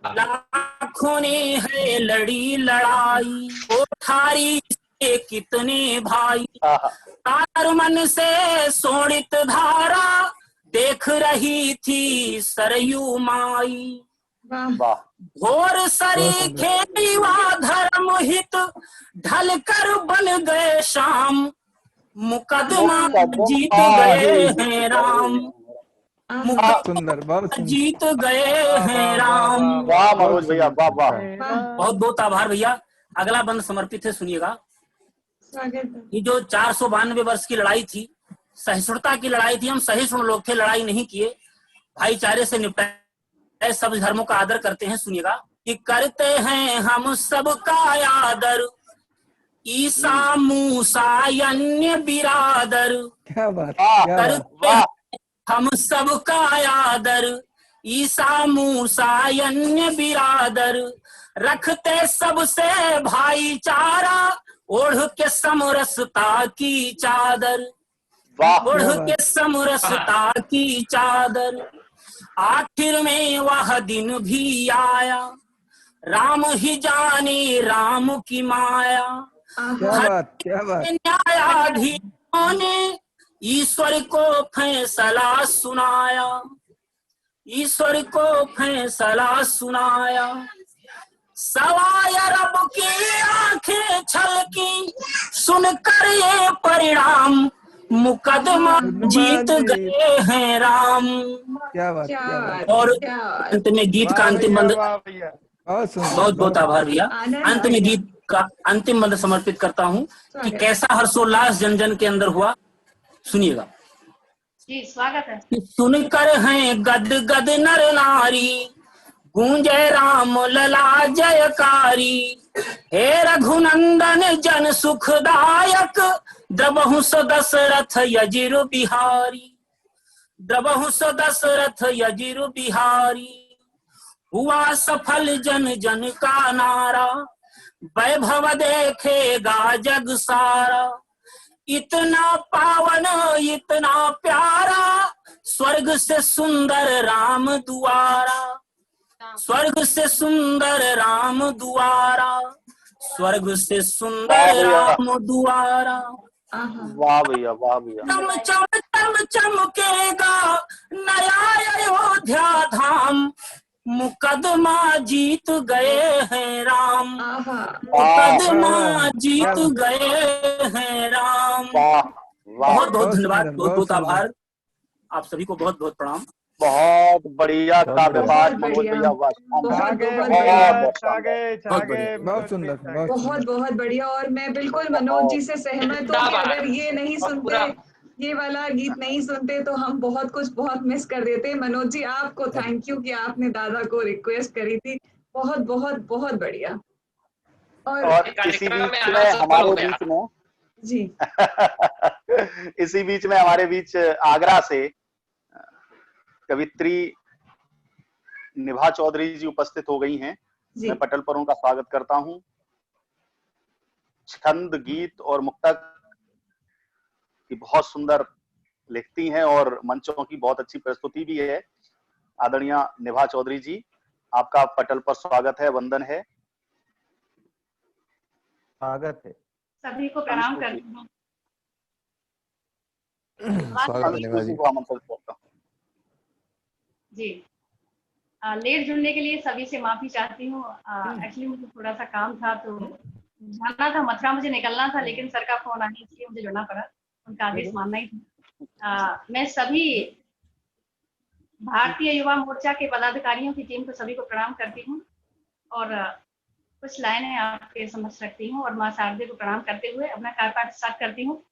लाखों ने है लड़ी लड़ाई, कोठारी से कितने भाई, तार मन से सोनित धारा देख रही थी सरयू माई। घोर सरी खेली वा धर्म हित ढल कर बन गए शाम, मुकदमा जीत गए हैं राम। सुंदर, बहुत सुंदर। जीत गए हैं राम। वाह मनोज भैया, वाह वाह। बहुत बहुत आभार भैया। अगला बंद समर्पित है, सुनिएगा। ये जो 492 वर्ष की लड़ाई थी, सहिष्णुता की लड़ाई थी। हम सहिष्णु लोग थे, लड़ाई नहीं किए, भाईचारे से निपटाए, सब धर्मों का आदर करते हैं। सुनिएगा कि करते हैं हम सबका आदर, ईसा मूसा अन्य बिरादर, क्या बात, वाह क्या बात, करते वाह हम सबका आदर। ईसा मूसा अन्य बिरादर, रखते सबसे भाईचारा, ओढ़ के समरसता की चादर, वाह ओढ़ क्या के बात, समरसता की चादर। आखिर में वह दिन भी आया, राम ही जाने राम की माया। क्या आहा बात, क्या बात, न्यायाधीशों ने ईश्वर को फैसला सुनाया, ईश्वर को फैसला सुनाया। सवाए अरब की आंखें छलकी, सुनकर ये परिणाम, मुकदमा जीत गए हैं राम। क्या बात, क्या क्या बात, बात, और क्या बात। अंत में गीत का वाह अंतिम भैया, बंद, वाह भैया। बहुत सुंदर, बहुत बहुत आभार भैया। आनंद अंत में आया। गीत का अंतिम बंद समर्पित करता हूँ कि स्वागत। कैसा हर्षोल्लास जन जन के अंदर हुआ, सुनिएगा। जी स्वागत है। सुनकर हैं गद गद नर नारी, गूंजे राम लला जयकारी। हे रघुनंदन जन सुखदायक, द्रबहु सो दशरथ यजिर बिहारी, द्रबहु सो दशरथ यजिर बिहारी। हुआ सफल जन जन का नारा, वैभव देखेगा जग सारा। इतना पावन इतना प्यारा, स्वर्ग से सुंदर राम दुआरा, स्वर्ग से सुंदर राम दुआरा, स्वर्ग से वाह सुंदर भैया, राम दुआरा। आहा वाह भैया, वाह भैया। चम चम चमकेगा नया अयोध्या धाम, मुकदमा जीत गए हैं राम, आहा मुकदमा जीत गए हैं राम। वाह वाह बहुत बहुत बहुत धन्यवाद, सुंदर, बहुत बहुत बहुत सुंदर, आभार आप सभी को, बहुत बहुत प्रणाम। बहुत बढ़िया काव्य बढ़िया। पाठ बहुत मनोज बढ़िया, भैया, वाह बहुत छा गए बहुत बहुत भैया, बढ़िया, बहुत छा शानदार। गए, छा बहुत गए बढ़िया। बहुत मनोज सुंदर, भैया, बहुत बहुत सुंदर। बहुत बढ़िया। और मैं बिल्कुल मनोज जी से सहमत हूँ कि अगर ये नहीं सुनते, ये वाला गीत नहीं सुनते तो हम बहुत कुछ बहुत मिस कर देते। मनोज जी आपको थैंक यू कि आपने दादा को रिक्वेस्ट करी थी। बहुत बहुत बहुत बढ़िया। और इसी कार्यक्रम में बीच आना में सफल हमारे हो गया। बीच में जी इसी बीच में हमारे बीच आगरा से कवित्री निभा चौधरी जी उपस्थित हो गई हैं। जी मैं पटल पर उनका स्वागत करता हूं। छंद, गीत और मुक्तक की बहुत सुंदर लिखती हैं और मंचों की बहुत अच्छी प्रस्तुति भी है। आदरणीय निभा चौधरी जी, आपका पटल पर स्वागत है, वंदन है। स्वागत है। सभी को प्रणाम करती हूँ। स्वागत है निभा अंशु जी। को आमंत्रित करता हूं। जी लेट जुड़ने के लिए सभी से माफी चाहती हूँ। एक्चुअली मुझे थोड़ा सा काम था, तो जाना था मथुरा, मुझे निकलना था, लेकिन सर का फोन आया इसलिए मुझे जुड़ना पड़ा, उनका आदेश मानना ही था। मैं सभी भारतीय युवा मोर्चा के पदाधिकारियों की टीम को सभी को प्रणाम करती हूँ और कुछ लाइनें आपके समक्ष रखती हूँ और माँ शारदे को प्रणाम करते हुए अपना कार्यपाठ स्टार्ट करती हूँ।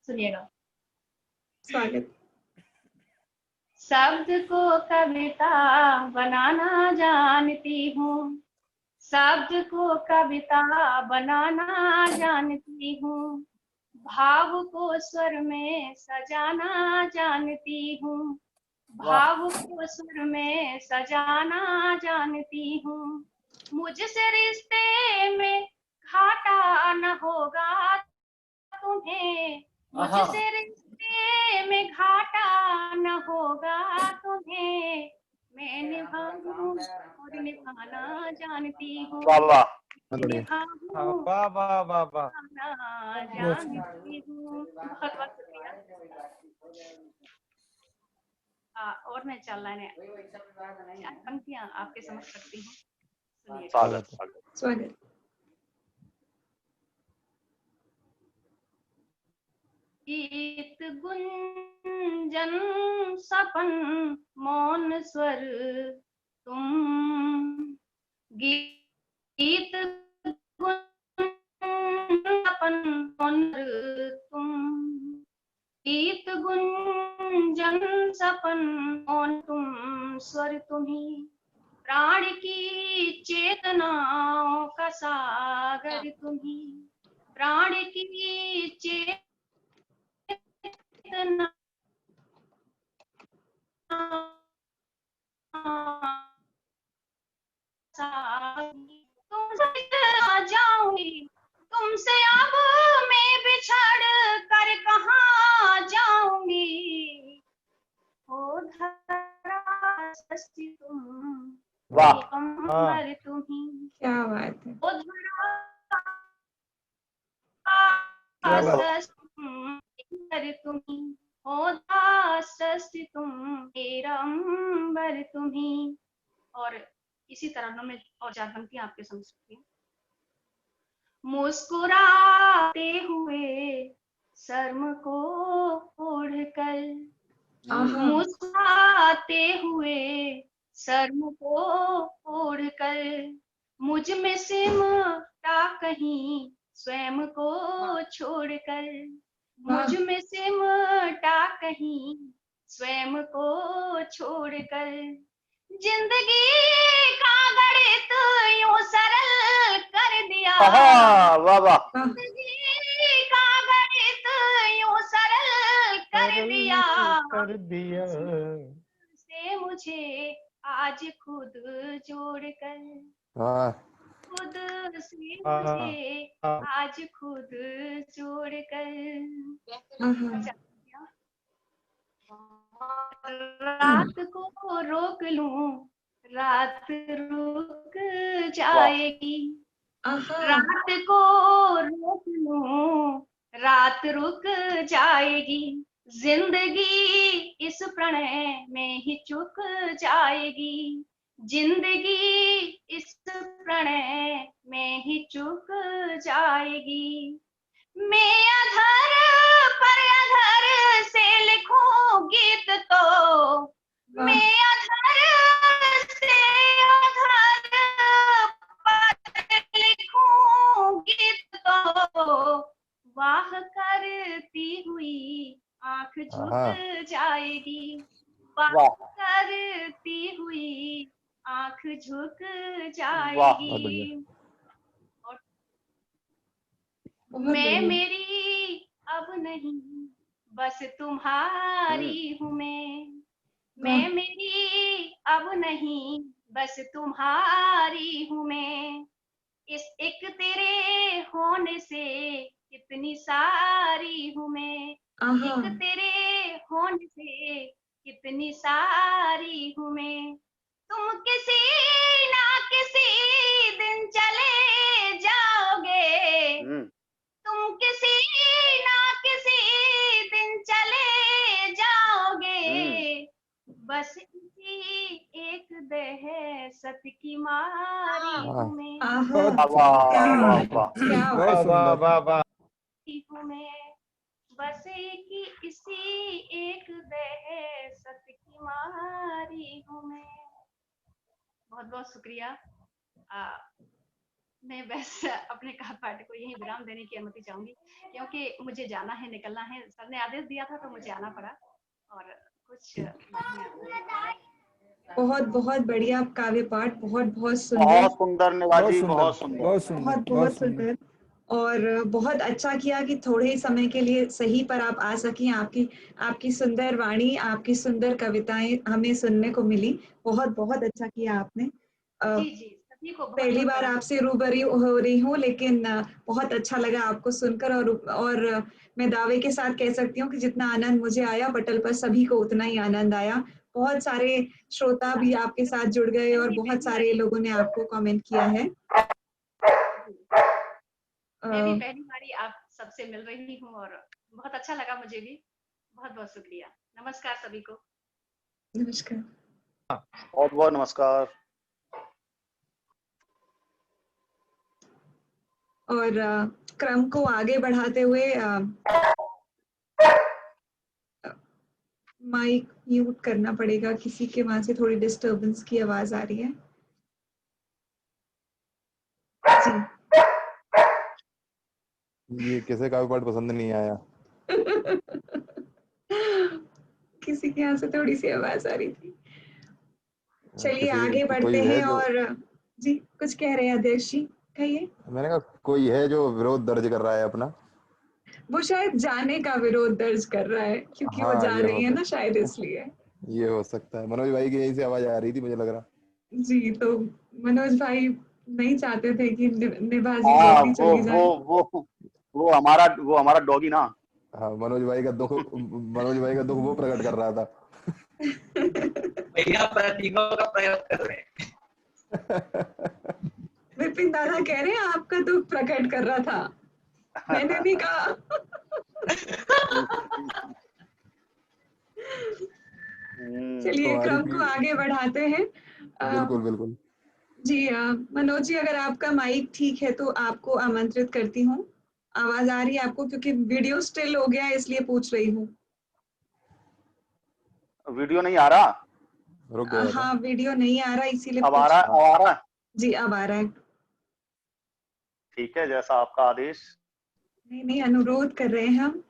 सुनिएगा। स्वागत। शब्द को कविता बनाना जानती हूँ, शब्द को कविता बनाना जानती हूँ, भाव को स्वर में सजाना जानती हूँ, भाव को स्वर में सजाना जानती हूँ। मुझसे रिश्ते में घाटा न होगा तुम्हें, मुझसे रिश्ते में घाटा न होगा तुम्हें, मैं निभाऊं और निभाना जानती हूँ, वाह वाह, निभाऊं वाह वाह वाह वाह। निभाना जानती हूँ। बहुत बहुत शुक्रिया। और मैं चल रहा है पंक्तियां आपके समक्ष रखती हूँ। सुनिए। स्वागत स्वागत। स्वागत। गीत गुंजन सपन मौन स्वर तुम, गीत गुंजन सपन मौन तुम, गीत गुंजन सपन मौन तुम, स्वर तुम्ही, प्राण की चेतनाओं का सागर तुम्ही, प्राण की चेतना तुमसे आ जाऊंगी, तुमसे अब मैं बिछड़ कर कहाँ जाऊंगी। ओ धरा सस्ती तुम, वाह अंबर तुम ही। क्या बात है। ओ धरा क्या बात। सस्ती अंबर तुम ही, ओ धरा सस्ती तुम, मेरा अंबर तुम ही। और इसी तरह में और चार पंक्तियां आपके समझ सकती हैं। मुस्कुराते हुए शर्म को ओढ़कर, मुस्कुराते हुए शर्म को ओढ़कर, मुझ में सिमटा कहीं स्वयं को छोड़कर, मुझ में सिमटा कहीं स्वयं को छोड़कर, जिंदगी का गणित यूं सरल कर दिया, वाह वाह, जिंदगी का गणित यूं सरल कर दिया, से मुझे आज खुद जोड़कर, खुद से मुझे आज खुद जोड़कर। रात को रोक लूं, रात रुक जाएगी, रात को रोक लूं, रात रुक जाएगी, जिंदगी इस प्रणय में ही चुक जाएगी, जिंदगी इस प्रणय में ही चुक जाएगी। मैं अधर पर अधर से लिखूं गीत तो, मैं अधर से अधर पर लिखूं गीत तो, वाह करती हुई आंख झुक जाएगी, वाह करती हुई आंख झुक जाएगी। मैं मेरी अब नहीं बस तुम्हारी हूँ मैं मेरी अब नहीं बस तुम्हारी हूँ मैं, इस एक तेरे होने से कितनी सारी हूँ मैं, एक तेरे होने से कितनी सारी हूँ मैं। तुम किसी ना किसी दिन चले जाओगे, तुम किसी ना किसी दिन चले जाओगे, बस इसी एक दहशत की मारी हूँ मैं, बस इसी एक दहशत की मारी हूँ मैं। बहुत बहुत शुक्रिया। मैं बस अपने पाठ को यही विराम देने की अनुमति चाहूंगी, क्योंकि मुझे जाना है, निकलना है। सर ने आदेश दिया था तो मुझे आना पड़ा और कुछ बहुत बहुत बढ़िया काव्य पाठ, बहुत बहुत सुंदर, बहुत सुंदर निवाजी, बहुत सुंदर, बहुत सुंदर। और बहुत अच्छा किया कि थोड़े ही समय के लिए सही पर आप आ सकी। आपकी सुंदर वाणी, आपकी सुंदर कविताएं हमें सुनने को मिली। बहुत बहुत अच्छा किया आपने। पहली बार आपसे रूबरू हो रही हूँ, लेकिन बहुत अच्छा लगा आपको सुनकर। और मैं दावे के साथ कह सकती हूँ कि जितना आनंद मुझे आया, पटल पर सभी को उतना ही आनंद आया। बहुत सारे श्रोता भी आपके साथ जुड़ गए और बहुत सारे लोगों ने आपको कमेंट किया है। मैं भी पहली बारी आप सबसे मिल रही हूँ और बहुत अच्छा लगा मुझे भी। बहुत बहुत शुक्रिया। नमस्कार सभी को। नमस्कार। बहुत बहुत नमस्कार। और क्रम को आगे बढ़ाते हुए माइक म्यूट करना पड़ेगा, किसी के वहां से थोड़ी डिस्टरबेंस की आवाज आ रही है। जी। ये किसी का भी पाठ पसंद नहीं आया। किसी के यहाँ से थोड़ी सी आवाज आ रही थी। चलिए आगे बढ़ते हैं। और जी कुछ कह रहे हैं अध्यक्ष जी? कहिए। मैंने कहा कोई है जो विरोध दर्ज कर रहा है अपना। वो शायद जाने का विरोध दर्ज कर रहा है, क्योंकि वो हाँ जा ये रही हो है ना, सकता शायद इसलिए। ये हो सकता है। मनोज भाई की यहीं से आवाज आ रही थी मुझे लग रहा। जी, तो मनोज भाई नहीं चाहते थे कि निभा जी हाँ जल्दी चली जाए। वो हमारा डॉगी ना। हाँ मनोज भाई का दुख वो प्रकट कर रहा था। भैया प्रतीकों का प्रयोग कर रहे हैं। विपिन दादा कह रहे हैं आपका दुख प्रकट कर रहा था, मैंने नहीं कहा। चलिए तुम्हारी क्रम को आगे बढ़ाते हैं। बिल्कुल बिल्कुल। जी मनोज जी, अगर आपका माइक ठीक है तो आपको आमंत्रित करती हूँ। आवाज आ रही है आपको? क्योंकि वीडियो स्टिल हो गया है, इसलिए पूछ रही हूँ। वीडियो नहीं आ रहा? रुक गया था। हाँ, वीडियो नहीं आ रहा, इसीलिए अब आ रहा है? अब आ रहा है? जी अब आ रहा है। ठीक है, जैसा आपका आदेश। नहीं, अनुरोध कर रहे हैं हम।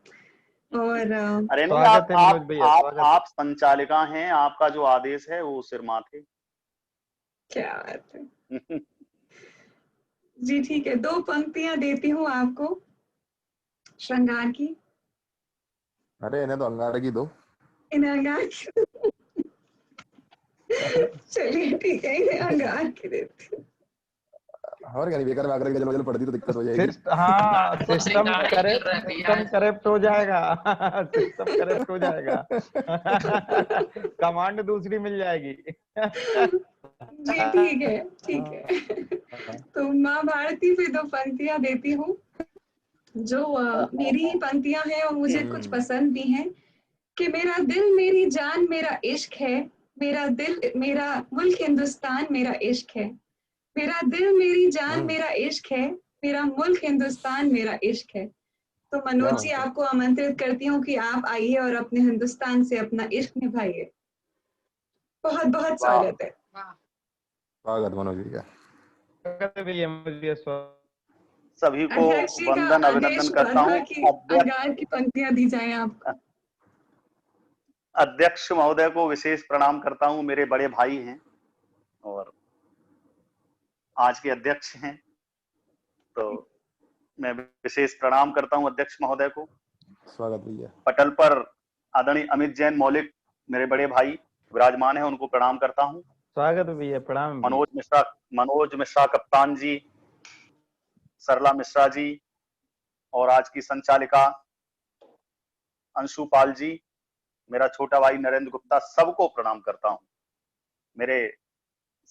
और अरे नहीं, स्वागत है मनोज भैया, स्वागत है। आप संचालिका हैं, आपका जो आदेश है वो सिर माथे। क्या बात है। जी ठीक है, 2 पंक्तियां देती हूँ आपको श्रृंगार की। अरे इन्हें तो अंगार की दो। इन्हें अंगार की। चलिए ठीक है, इन्हें अंगार की देती हूँ। और क्या नहीं, बेकार में आकर के जल पड़ती तो दिक्कत हो जाएगी। हाँ, सिस्टम सिस्टम करेक्ट हो जाएगा। सिस्टम करेक्ट हो जाएगा। कमांड दूसरी मिल जाएगी। जी ठीक है। तो माँ भारती पे 2 पंक्तियां देती हूँ, जो मेरी ही पंक्तियां हैं और मुझे कुछ पसंद भी हैं। कि मेरा दिल मेरी जान मेरा इश्क है, मेरा दिल मेरा मुल्क हिंदुस्तान मेरा इश्क है। मेरा दिल मेरी जान मेरा इश्क है, मेरा मुल्क हिंदुस्तान मेरा इश्क है। तो मनोज जी, आपको आमंत्रित करती हूँ कि आप आइए और अपने हिंदुस्तान से अपना इश्क निभाइए। बहुत बहुत स्वागत है। स्वागत मनोज जी का। सभी को अध्यक्ष जी का वंदन अभिनंदन आदेश करता था हूँ। कि अंगार की पंक्तियां दी जाएं आपको। अध्यक्ष महोदय को विशेष प्रणाम करता हूँ, मेरे बड़े भाई हैं और आज के अध्यक्ष हैं, तो मैं विशेष प्रणाम करता हूँ अध्यक्ष महोदय को। स्वागत भैया। पटल पर आदरणीय अमित जैन मौलिक मेरे बड़े भाई विराजमान है, उनको प्रणाम करता हूँ। स्वागत भैया, प्रणाम। मनोज मिश्रा कप्तान जी, सरला मिश्रा जी और आज की संचालिका अंशु पाल जी, मेरा छोटा भाई नरेंद्र गुप्ता, सबको प्रणाम करता हूं। मेरे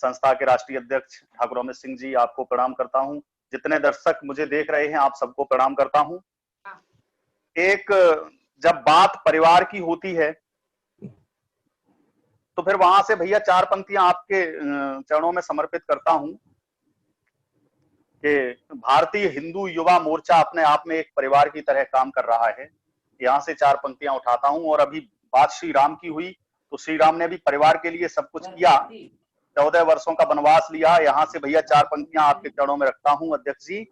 संस्था के राष्ट्रीय अध्यक्ष ठाकुर अमित सिंह जी, आपको प्रणाम करता हूं। जितने दर्शक मुझे देख रहे हैं, आप सबको प्रणाम करता हूं। एक जब बात परिवार की होती है तो फिर वहां से भैया 4 पंक्तियां आपके चरणों में समर्पित करता हूं कि भारतीय हिंदू युवा मोर्चा अपने आप में एक परिवार की तरह काम कर रहा है। यहाँ से 4 पंक्तियां उठाता हूं। और अभी बात श्री राम की हुई, तो श्री राम ने भी परिवार के लिए सब कुछ किया, 14 वर्षों का वनवास लिया। यहाँ से भैया 4 पंक्तियां आपके चरणों में रखता हूं अध्यक्ष जी।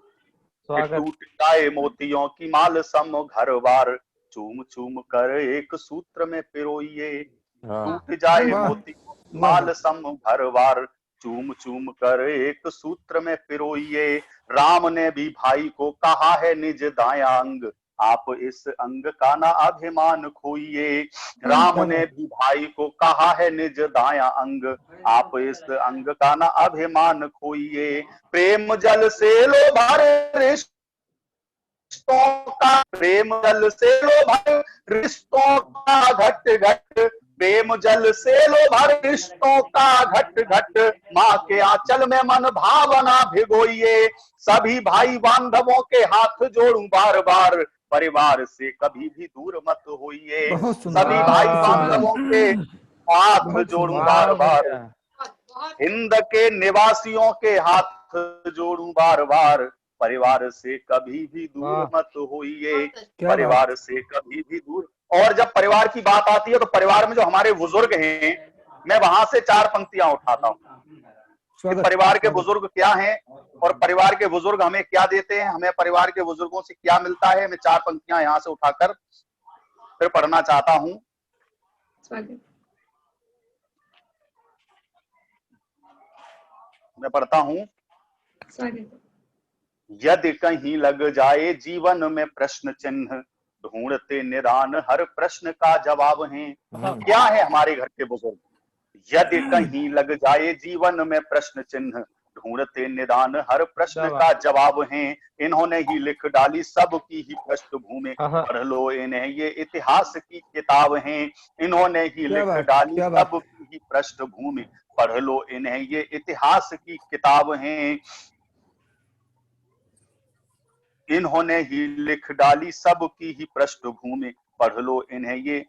टूट जाए मोतियों की माल सम घर बार, चूम चूम कर एक सूत्र में पिरोइए। टूट जाए मोतियों की माल सम घर बार, चूम चूम कर एक सूत्र में पिरोइए। राम ने भी भाई को कहा है निज दायां अंग, आप इस अंग का ना अभिमान खोइए। राम ने भी भाई को कहा है निज दायां अंग, आप इस अंग का ना अभिमान खोइए। प्रेम जल से लो भरे रिश्तों का, प्रेम जल से लो भरे रिश्तों का घट घट, प्रेम जल से लो भर रिश्तों का घट घट। माँ के आंचल में मन भावना भिगोइए। सभी भाई बांधवों के हाथ जोड़ूं बार बार, परिवार से कभी भी दूर मत होइए। सभी भाई बांधवों के हाथ जोड़ूं बार बार, हिंद के निवासियों के हाथ जोड़ूं बार बार, परिवार से कभी भी दूर मत होइए। परिवार से कभी भी दूर। और जब परिवार की बात आती है तो परिवार में जो हमारे बुजुर्ग हैं, मैं वहां से 4 पंक्तियां उठाता हूं कि परिवार के बुजुर्ग क्या हैं और परिवार के बुजुर्ग हमें क्या देते हैं, हमें परिवार के बुजुर्गों से क्या मिलता है। मैं 4 पंक्तियां यहां से उठाकर फिर पढ़ना चाहता हूं। मैं पढ़ता हूं। यदि कहीं लग जाए जीवन में प्रश्न चिन्ह, ढूंढते निदान हर प्रश्न का जवाब है। क्या है हमारे घर के बुजुर्ग? यदि कहीं लग जाए जीवन में प्रश्न चिन्ह, ढूंढते निदान हर प्रश्न का जवाब है। इन्होंने ही लिख डाली सबकी ही पृष्ठभूमि, पढ़ लो इन्हें ये इतिहास की किताब है। इन्होंने ही लिख डाली सबकी ही पृष्ठभूमि, पढ़ लो इन्हें ये इतिहास की किताब है। इन्होंने ही लिख डाली सबकी ही पृष्ठभूमि, पढ़ लो इन्हें ये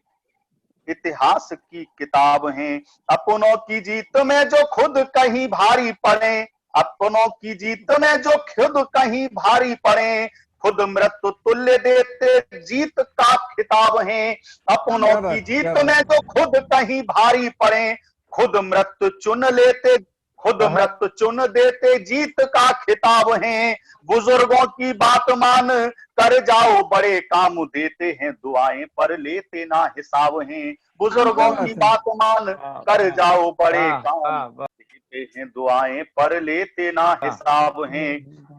इतिहास की किताब है। अपनों की जीत में जो खुद कहीं भारी पड़े, अपनों की जीत में जो खुद कहीं भारी पड़े, खुद मृत्यु तुल्य देते जीत का खिताब है। अपनों की जीत में जो खुद कहीं भारी पड़े, खुद मृत्यु चुन लेते, खुद मृत्यु चुन देते जीत का खिताब है। बुजुर्गों की बात मान कर जाओ बड़े काम, देते हैं दुआएं पर लेते ना हिसाब है। बुजुर्गों की बात मान कर जाओ बड़े काम, देते हैं दुआएं पर लेते ना हिसाब है।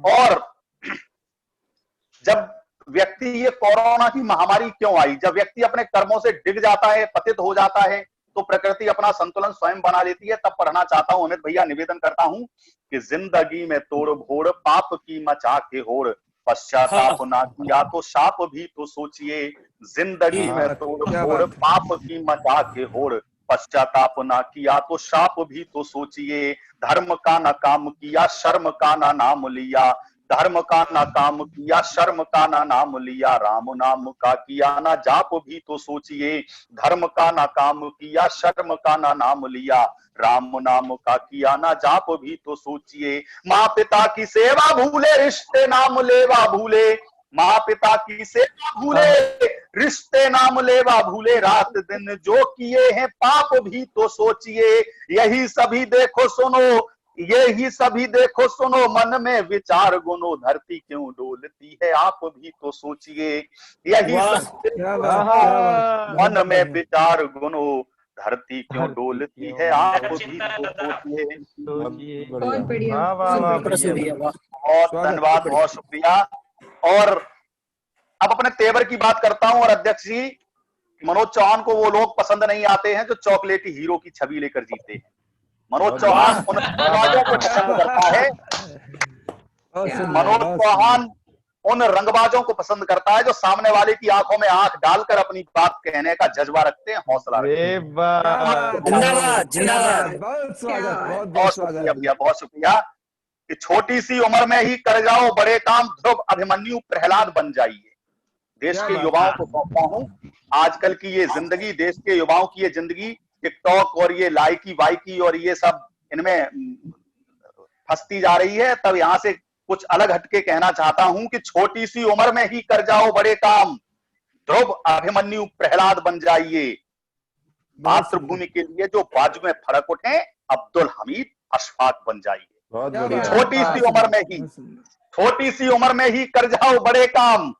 और जब व्यक्ति, ये कोरोना की महामारी क्यों आई? जब व्यक्ति अपने कर्मों से डिग जाता है, पतित हो जाता है, तो प्रकृति अपना संतुलन स्वयं बना लेती है। तब पढ़ना चाहता हूं अमित भैया, निवेदन करता हूं कि जिंदगी में तोड़ भोड़ पाप की मचा के होड़, पश्चाताप ना किया तो शाप भी तो सोचिए। जिंदगी में तोड़ भोड़ पाप की मचा के होड़, पश्चाताप ना किया तो शाप भी तो सोचिए। धर्म का ना काम किया, शर्म का ना नाम लिया, धर्म का ना काम किया, शर्म का ना नाम लिया। राम नाम का किया ना जाप भी तो सोचिए। धर्म का ना काम किया, शर्म का ना नाम लिया, राम नाम का किया ना जाप भी तो सोचिए। माँ पिता की सेवा भूले, रिश्ते नाम लेवा भूले, माँ पिता की सेवा भूले, रिश्ते नाम लेवा भूले। रात दिन जो किए हैं पाप भी तो सोचिए। यही सभी देखो सुनो, यही सभी देखो सुनो, मन में विचार गुनो, धरती क्यों डोलती है आप भी तो सोचिए। यही सभी मन में विचार गुनो, धरती क्यों डोलती है आप भी तो सोचिए। बहुत बढ़िया, बहुत धन्यवाद, बहुत शुक्रिया। और अब अपने तेवर की बात करता हूं। और अध्यक्ष जी, मनोज चौहान को वो लोग पसंद नहीं आते हैं जो चॉकलेटी हीरो की छवि लेकर जीते हैं। मनोज चौहान उन रंगबाजों को पसंद करता है, मनोज चौहान उन रंगबाजों को पसंद करता है जो सामने वाले की आंखों में आंख डालकर अपनी बात कहने का जज्बा रखते हैं, हौसला रखते हैं। जिंदाबाद जिंदाबाद, बहुत स्वागत, बहुत बहुत शुक्रिया भैया, बहुत शुक्रिया। कि छोटी सी उम्र में ही कर जाओ बड़े काम, ध्रुव अभिमन्यु प्रहलाद बन जाइए। देश के युवाओं को सौंपता हूं आजकल की ये जिंदगी, देश के युवाओं की ये जिंदगी टिकटॉक और ये लाइकी वाइकी और ये सब इनमें फंसती जा रही है। तब यहां से कुछ अलग हटके कहना चाहता हूं कि छोटी सी उम्र में ही कर जाओ बड़े काम, ध्रुव अभिमन्यु प्रहलाद बन जाइए। मातृभूमि के लिए जो बाजू में फड़क उठे, अब्दुल हमीद अशफाक बन जाइए। छोटी सी उम्र में ही, छोटी सी उम्र में ही कर जाओ बड़े काम,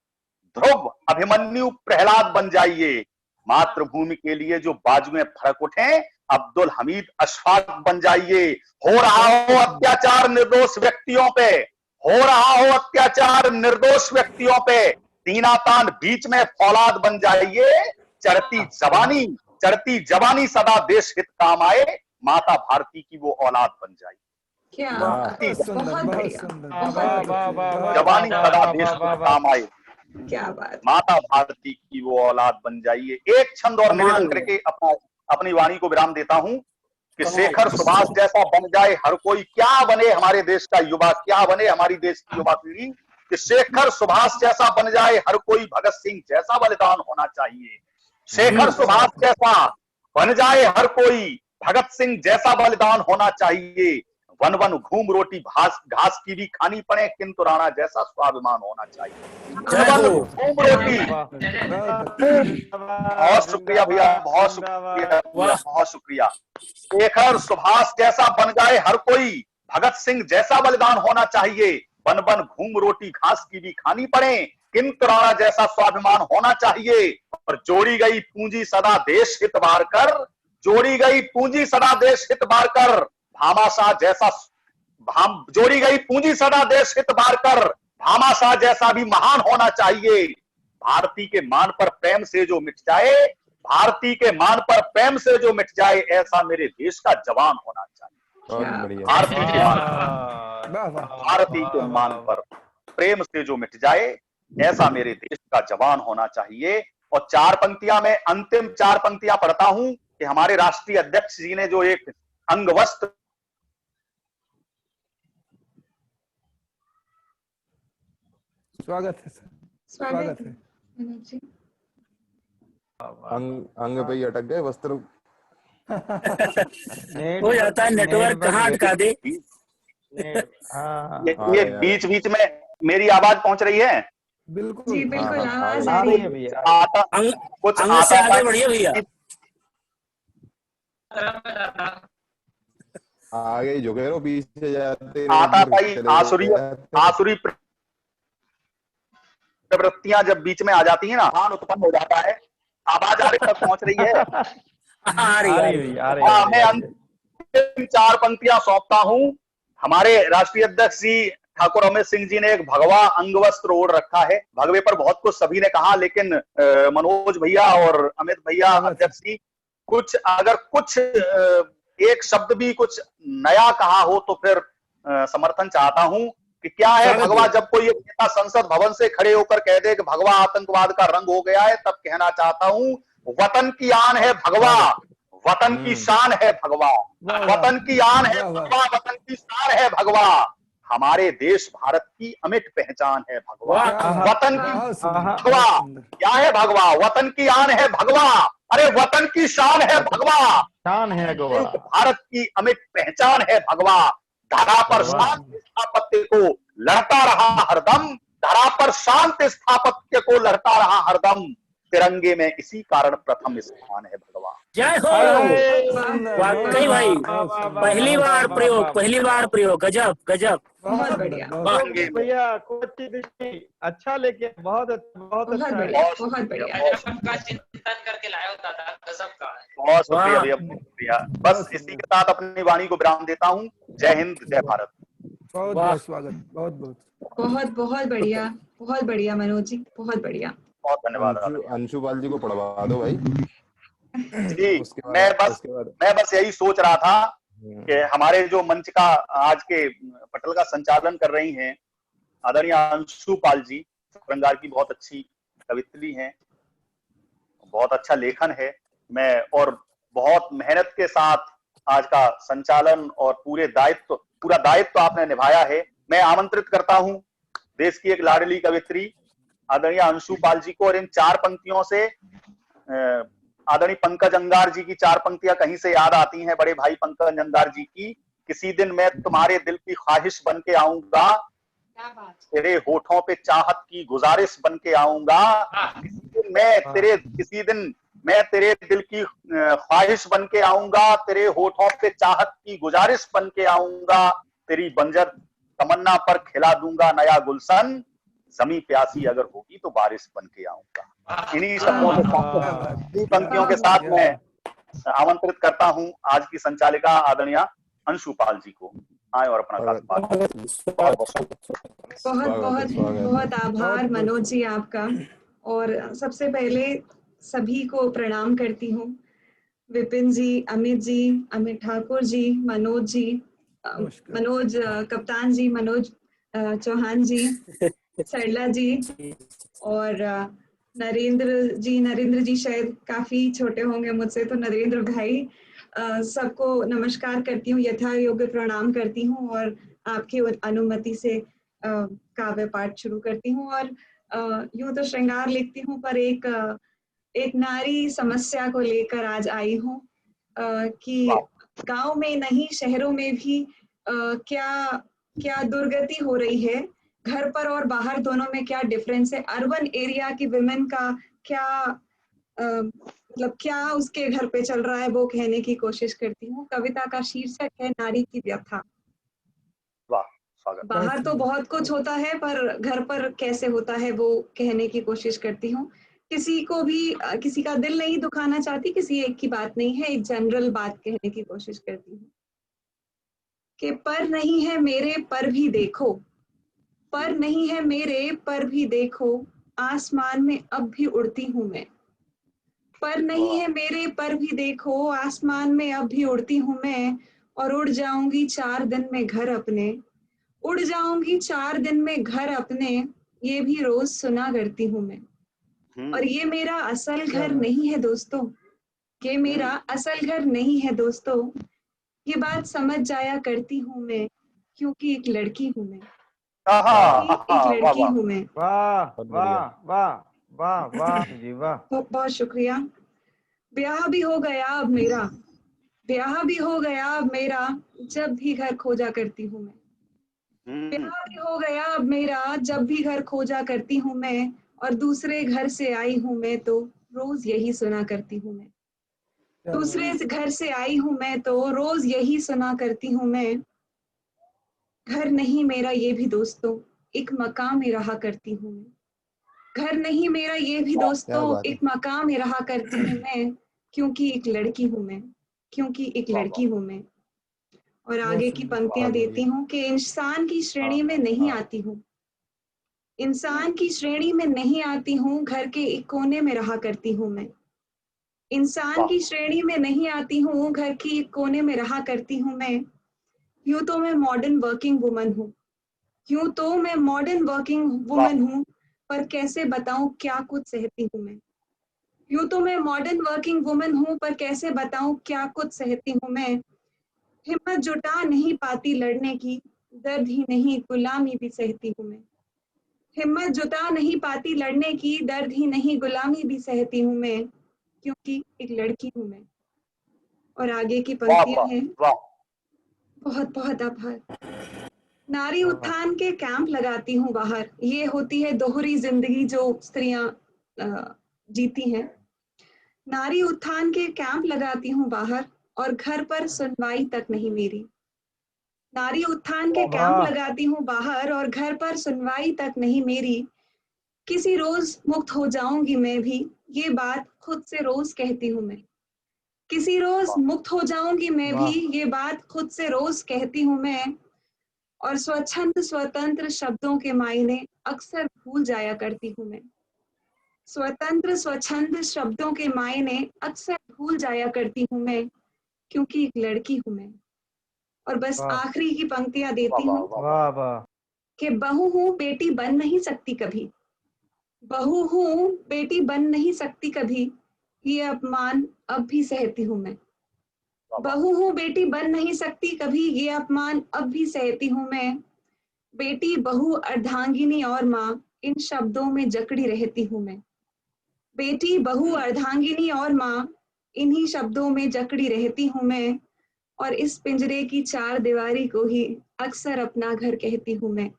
ध्रुव अभिमन्यु प्रहलाद बन जाइए। मातृभूमि के लिए जो बाजू में फड़क उठे, अब्दुल हमीद अशफाक बन जाइए। हो रहा हो अत्याचार निर्दोष व्यक्तियों पे, हो रहा हो अत्याचार निर्दोष व्यक्तियों पे, तीना तान बीच में फौलाद बन जाइए। चढ़ती जवानी सदा देश हित काम आए, माता भारती की वो औलाद बन जाइए। क्या जवानी सदा देश हित काम आए, क्या बात, माता भारती की वो औलाद बन जाइए। एक छंद और निवेदन करके अपनी वाणी को विराम देता हूं कि शेखर सुभाष जैसा बन जाए हर कोई। क्या बने हमारे देश का युवा, क्या बने हमारी देश की युवा पीढ़ी कि शेखर सुभाष जैसा बन जाए हर कोई। भगत सिंह जैसा बलिदान होना चाहिए। शेखर सुभाष जैसा बन जाए हर कोई, भगत सिंह जैसा बलिदान होना चाहिए। वन वन घूम रोटी घास की भी खानी पड़े, किंतु राणा जैसा स्वाभिमान होना चाहिए। वन वन घूम रोटी। बहुत शुक्रिया भैया, बहुत शुक्रिया, बहुत शुक्रिया। शेखर सुभाष जैसा बन जाए हर कोई, भगत सिंह जैसा बलिदान होना चाहिए। वन वन घूम रोटी घास की भी खानी पड़े, किंतु राणा जैसा स्वाभिमान होना चाहिए। और जोड़ी गई पूंजी सदा देश हित बार कर, जोड़ी गई पूंजी सदा देश हित बार कर, भामाशाह जैसा जोड़ी गई पूंजी सदा देश हित बार कर, भामाशाह जैसा भी महान होना चाहिए। भारती के मान पर प्रेम से जो मिट जाए, भारती के मान पर प्रेम से जो मिट जाए, ऐसा मेरे देश का जवान होना चाहिए। बहुत बढ़िया। भारती के मान वाह, वाह, भारती के वाह, मान वाह, पर प्रेम से जो मिट जाए, ऐसा मेरे देश का जवान होना चाहिए। और चार पंक्तियां में अंतिम चार पंक्तियां पढ़ता हूं कि हमारे राष्ट्रीय अध्यक्ष जी ने जो एक अंगवस्त्र स्वागत है सर, स्वागत है मनोज जी। अंग पे ही अटक गए वस्त्र। हो जाता है, नेटवर्क कहाँ अटका दे। हाँ, ये बीच बीच में मेरी आवाज पहुंच रही है? बिल्कुल जी बिल्कुल, आवाज आ आ रही रही है है। भैया। आता कुछ अंग से आता आगे बढ़िए भैया। आगे ही झुके रहो, पीछे जाते आता भाई आसुरी प्रवृत्तियां जब बीच में आ जाती है ना, मान उत्पन्न हो जाता है। आवाज आ रही तक पहुंच रही है? आ रही है। मैं अंतिम चार पंक्तियां सौंपता हूं। हमारे राष्ट्रीय अध्यक्ष जी ठाकुर अमित सिंह जी ने एक भगवा अंगवस्त्र ओढ़ रखा है। भगवे पर बहुत कुछ सभी ने कहा, लेकिन मनोज भैया और अमित भैया अध्यक्ष जी कुछ अगर कुछ एक शब्द भी कुछ नया कहा हो तो फिर समर्थन चाहता हूं कि क्या है भगवा। जब कोई एक नेता संसद भवन से खड़े होकर कह दे कि भगवा आतंकवाद का रंग हो गया है, तब कहना चाहता हूं वतन की आन है भगवा, वतन की शान है भगवा, वतन की आन है भगवा, वतन की शान है भगवा, हमारे देश भारत की अमिट पहचान है भगवा। वतन की भगवा क्या है भगवा? वतन की आन है भगवा, अरे वतन की शान है भगवा, शान है गोवा, भारत की अमिट पहचान है भगवा। धरा पर शांति स्थापत्य को लड़ता रहा हरदम, धरा पर शांति स्थापत्य को लड़ता रहा हरदम, तिरंगे में इसी कारण प्रथम स्थान है भगवा। जय हो। वाकई भाई, पहली बार प्रयोग, गजब गजब। बहुत बढ़िया भैया, अच्छा, लेकिन बहुत बढ़िया, बहुत बढ़िया। गजब का चिंतन करके लाया होता था, गजब का। बहुत शुक्रिया भैया, बहुत शुक्रिया। बस इसी के साथ अपनी वाणी को विराम देता हूँ। जय हिंद, जय भारत। बहुत बहुत स्वागत, बहुत बहुत बढ़िया मनोज जी, बहुत बढ़िया। बहुत धन्यवाद। अंशुपाल जी को पढ़वा दो भाई जी। मैं बस यही सोच रहा था कि हमारे जो मंच का आज के पटल का संचालन कर रही हैं आदरणीय अंशुपाल जी, श्रृंगार की बहुत अच्छी कवित्री हैं, बहुत अच्छा लेखन है। मैं और बहुत मेहनत के साथ आज का संचालन और पूरा दायित्व आपने निभाया है। मैं आमंत्रित करता हूं देश की एक लाडली कवित्री आदरणीय अंशुपाल जी को, और इन चार पंक्तियों से आदरणीय पंकज अंगार जी की चार पंक्तियां कहीं से याद आती हैं, बड़े भाई पंकज अंगार जी की। किसी दिन मैं तुम्हारे दिल की ख्वाहिश बन के आऊंगा, तेरे होठों पे चाहत की गुजारिश बन के आऊंगा, किसी दिन मैं तेरे दिल की ख्वाहिश बन के आऊंगा, तेरे होठों पे चाहत की गुजारिश बन के आऊंगा, तेरी बंजर तमन्ना पर खिला दूंगा नया गुलशन, जमी प्यासी अगर होगी तो बारिश बन के आऊंगा। इन्हीं शब्दों के पंक्तियों के साथ मैं आमंत्रित करता हूं आज की संचालिका आदरणीय अंशुपाल जी को, आए और अपना बहुत आभार मनोज जी आपका। और सबसे पहले सभी को प्रणाम करती हूँ, विपिन जी, अमित ठाकुर जी, मनोज कप्तान जी, मनोज चौहान जी, सरला जी और नरेंद्र जी शायद काफी छोटे होंगे मुझसे, तो नरेंद्र भाई, सबको नमस्कार करती हूँ, यथा योग्य प्रणाम करती हूँ और आपकी अनुमति से काव्य पाठ शुरू करती हूँ। और यूं तो श्रृंगार लिखती हूँ, पर एक नारी समस्या को लेकर आज आई हूँ कि गांव में नहीं शहरों में भी क्या दुर्गति हो रही है, घर पर और बाहर दोनों में क्या डिफरेंस है, अर्बन एरिया की विमेन का क्या मतलब क्या उसके घर पे चल रहा है, वो कहने की कोशिश करती हूँ। कविता का शीर्षक है नारी की व्यथा। बाहर तो बहुत कुछ होता है, पर घर पर कैसे होता है वो कहने की कोशिश करती हूँ। किसी का दिल नहीं दुखाना चाहती, किसी एक की बात नहीं है, एक जनरल बात कहने की कोशिश करती हूँ कि पर नहीं है मेरे पर भी देखो, पर नहीं है मेरे पर भी देखो, आसमान में अब भी उड़ती हूँ मैं। पर नहीं है मेरे पर भी देखो, आसमान में अब भी उड़ती हूँ मैं। और उड़ जाऊंगी 4 दिन में घर अपने, उड़ जाऊंगी 4 दिन में घर अपने, ये भी रोज सुना करती हूँ मैं। और ये मेरा असल घर नहीं है दोस्तों, ये मेरा असल घर नहीं है दोस्तों, ये बात समझ जाया करती हूँ मैं, क्योंकि एक लड़की हूँ मैं, क्योंकि एक लड़की हूँ मैं। वाह वाह वाह वाह वाह जी वाह। बहुत शुक्रिया। ब्याह भी हो गया अब मेरा, ब्याह भी हो गया अब मेरा, जब भी घर खोजा करती हूँ मैं। ब्याह भी हो गया अब मेरा, जब भी घर खोजा करती हूँ मैं। और दूसरे घर से आई हूँ मैं तो रोज यही सुना करती हूँ मैं। दूसरे घर से आई हूँ मैं तो रोज यही सुना करती हूँ मैं। घर नहीं मेरा ये भी दोस्तों, एक मकाम में रहा करती हूँ मैं। घर नहीं मेरा ये भी दोस्तों, एक मकाम में रहा करती हूँ मैं, क्योंकि एक लड़की हूँ मैं, क्योंकि एक लड़की हूँ मैं। और आगे की पंक्तियां देती हूँ कि इंसान की श्रेणी में नहीं आती हूँ, इंसान की श्रेणी में नहीं आती हूँ, घर के एक कोने में रहा करती हूँ मैं। इंसान की श्रेणी में नहीं आती हूँ, घर की एक कोने में रहा करती हूँ मैं। यूं तो मैं मॉडर्न वर्किंग वुमन हूँ, यूं तो मैं मॉडर्न वर्किंग वुमन हूँ, पर कैसे बताऊं क्या कुछ सहती हूँ मैं। यूं तो मैं मॉडर्न वर्किंग वुमन हूँ, पर कैसे बताऊं क्या कुछ सहती हूँ मैं। हिम्मत जुटा नहीं पाती लड़ने की, दर्द ही नहीं गुलामी भी सहती हूँ मैं। हिम्मत जुटा नहीं पाती लड़ने की, दर्द ही नहीं गुलामी भी सहती हूँ मैं, क्योंकि एक लड़की हूँ मैं। और आगे की पंक्तियां हैं, बहुत बहुत आभार। नारी उत्थान के कैंप लगाती हूँ बाहर, ये होती है दोहरी जिंदगी जो स्त्रियां जीती हैं। नारी उत्थान के कैंप लगाती हूँ बाहर, और घर पर सुनवाई तक नहीं मेरी। नारी उत्थान के कैंप लगाती हूँ बाहर, और घर पर सुनवाई तक नहीं मेरी। किसी रोज मुक्त हो जाऊंगी मैं भी, ये बात खुद से रोज कहती हूँ मैं। किसी रोज मुक्त हो जाऊंगी मैं भी, ये बात खुद से रोज कहती हूँ मैं। और स्वच्छंद स्वतंत्र शब्दों के मायने अक्सर भूल जाया करती हूँ मैं। स्वतंत्र स्वच्छंद शब्दों के मायने अक्सर भूल जाया करती हूँ मैं, क्योंकि एक लड़की हूँ मैं। और बस आखिरी की पंक्तियां देती हूँ कि बहू हूँ बेटी बन नहीं सकती कभी, बहू हूँ बेटी बन नहीं सकती कभी, ये अपमान अब भी सहती हूँ मैं। बहू हूँ बेटी बन नहीं सकती कभी, ये अपमान अब भी सहती हूँ मैं। बेटी बहू अर्धांगिनी और माँ, इन शब्दों में जकड़ी रहती हूँ मैं। बेटी बहू अर्धांगिनी और माँ, इन्हीं शब्दों में जकड़ी रहती हूँ मैं। और इस पिंजरे की 4 दीवारी को ही अक्सर अपना घर कहती हूँ मैं।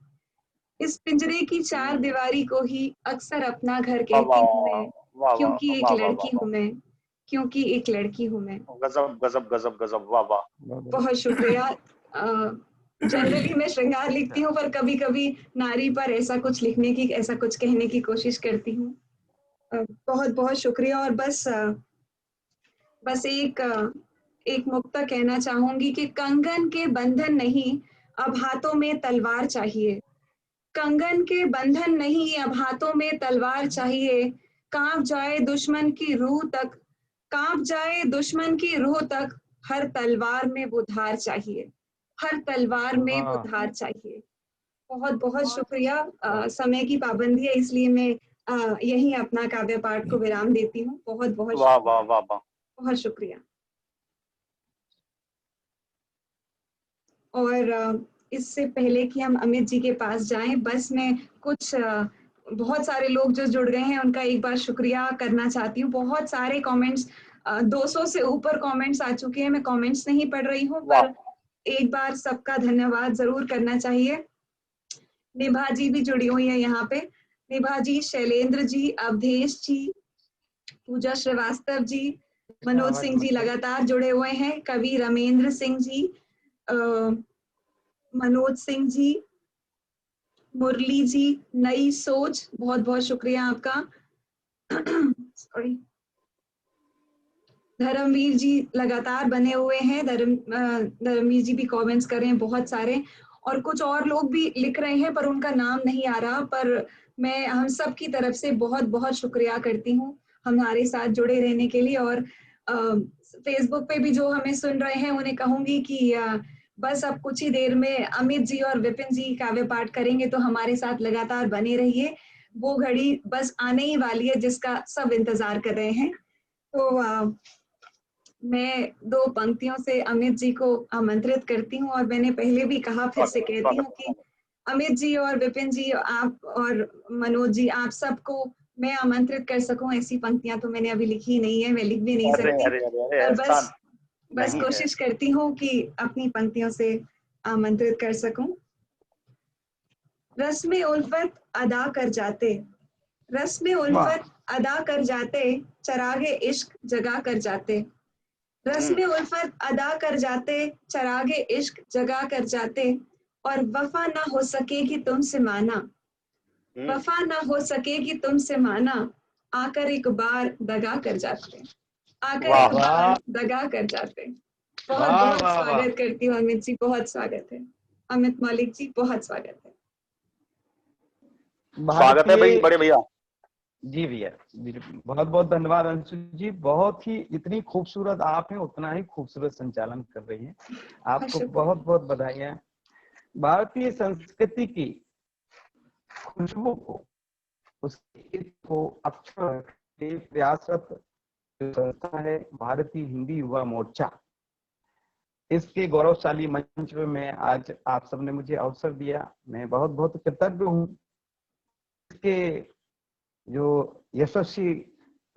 इस पिंजरे की 4 दीवारी को ही अक्सर अपना घर कहती हूँ मैं, क्योंकि एक लड़की हूँ मैं, क्योंकि एक लड़की हूँ मैं। गजब गजब गजब गजब, वाह वाह। बहुत शुक्रिया। जनरली मैं श्रृंगार लिखती हूँ, पर कभी कभी नारी पर ऐसा कुछ लिखने की, ऐसा कुछ कहने की कोशिश करती हूँ। बहुत बहुत शुक्रिया। और बस एक मुक्ता कहना चाहूंगी कि कंगन के बंधन नहीं, अब हाथों में तलवार चाहिए। कंगन के बंधन नहीं, अब हाथों में तलवार चाहिए। कांप जाए दुश्मन की रूह तक, कांप जाए दुश्मन की रूह तक, हर तलवार में वो धार चाहिए, हर तलवार में वो धार चाहिए। बहुत बहुत शुक्रिया। समय की पाबंदी है, इसलिए मैं यही अपना काव्य पाठ को विराम देती हूँ। बहुत बहुत वाह वाह वाह वाह, बहुत शुक्रिया। और इससे पहले कि हम अमित जी के पास जाएं, बस मैं कुछ बहुत सारे लोग जो जुड़ गए हैं उनका एक बार शुक्रिया करना चाहती हूँ। बहुत सारे कमेंट्स, 200 से ऊपर कमेंट्स आ चुके हैं। मैं कमेंट्स नहीं पढ़ रही हूँ, पर एक बार सबका धन्यवाद जरूर करना चाहिए। निभा जी भी जुड़ी हुई है यहाँ पे। निभा जी, शैलेंद्र जी, अवधेश जी, पूजा श्रीवास्तव जी, मनोज सिंह जी लगातार जुड़े हुए हैं। कवि रमेंद्र सिंह जी, मनोज सिंह जी, मुरली जी, नई सोच, बहुत बहुत शुक्रिया आपका। सॉरी। धर्मवीर जी लगातार बने हुए हैं। धर्मवीर जी भी कमेंट्स कर रहे हैं बहुत सारे। और कुछ और लोग भी लिख रहे हैं पर उनका नाम नहीं आ रहा, पर मैं हम सब की तरफ से बहुत बहुत शुक्रिया करती हूँ हमारे साथ जुड़े रहने के लिए। और फेसबुक पे भी जो हमें सुन रहे हैं उन्हें कहूंगी कि बस अब कुछ ही देर में अमित जी और विपिन जी काव्य पाठ करेंगे, तो हमारे साथ लगातार बने रहिए। वो घड़ी बस आने ही वाली है जिसका सब इंतजार कर रहे हैं। तो मैं 2 पंक्तियों से अमित जी को आमंत्रित करती हूँ, और मैंने पहले भी कहा, फिर से कहती हूँ कि अमित जी और विपिन जी, आप और मनोज जी, आप सबको मैं आमंत्रित कर सकूं ऐसी पंक्तियां तो मैंने अभी लिखी नहीं है, मैं लिख भी नहीं सकती। पर बस कोशिश करती हूँ कि अपनी पंक्तियों से आमंत्रित कर सकूं। रस्म उल्फत अदा कर जाते, रस्म उल्फत अदा कर जाते, चरागे इश्क जगा कर जाते। रस्म उल्फत अदा कर जाते, चरागे इश्क जगा कर जाते, और वफा ना हो सकेगी तुमसे माना, वफा ना हो सकेगी तुमसे माना, आकर एक बार दगा कर जाते, आकर एक बार दगा कर जाते। बहुत बहुत स्वागत करती हूँ अमित जी, बहुत स्वागत है। अमित मलिक जी, बहुत स्वागत है। स्वागत है भाई, बड़े भैया। जी भैया, बहुत बहुत धन्यवाद अंशु जी। बहुत ही इतनी खूबसूरत आप हैं, उतना ही खूबसूरत संचालन कर रही हैं, आपको बहुत बहुत बधाइयां। भारतीय संस्कृति की खुशबू को, उसको अक्षर प्रयासरत संस्था है भारतीय हिंदी युवा मोर्चा, इसके गौरवशाली मंच पे मैं आज आप सबने मुझे अवसर दिया, मैं बहुत बहुत कृतज्ञ हूँ। इसके जो यशस्वी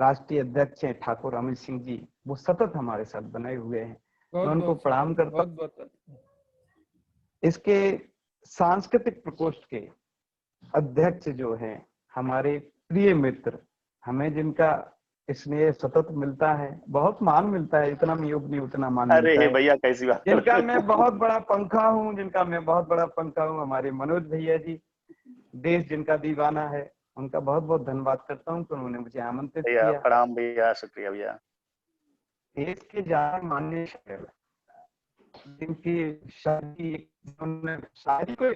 राष्ट्रीय अध्यक्ष हैं ठाकुर अमित सिंह जी, वो सतत हमारे साथ बने हुए हैं, मैं उनको प्रणाम करता हूँ। इसके सांस्कृतिक प्रकोष्ठ के अध्यक्ष जो हैं हमारे प्रिय मित्र, हमें जिनका स्नेह सतत मिलता है, बहुत मान मिलता है, इतना भी योग नहीं उतना मान मिलता है। भैया कैसी बात, जिनका मैं बहुत बड़ा पंखा हूँ, हमारे मनोज भैया जी, देश जिनका दीवाना है, उनका बहुत बहुत धन्यवाद करता हूँ कि उन्होंने मुझे आमंत्रित किया। प्रणाम भैया, शुक्रिया भैया। देश के जाने मानने शायर जिनकी शायरी को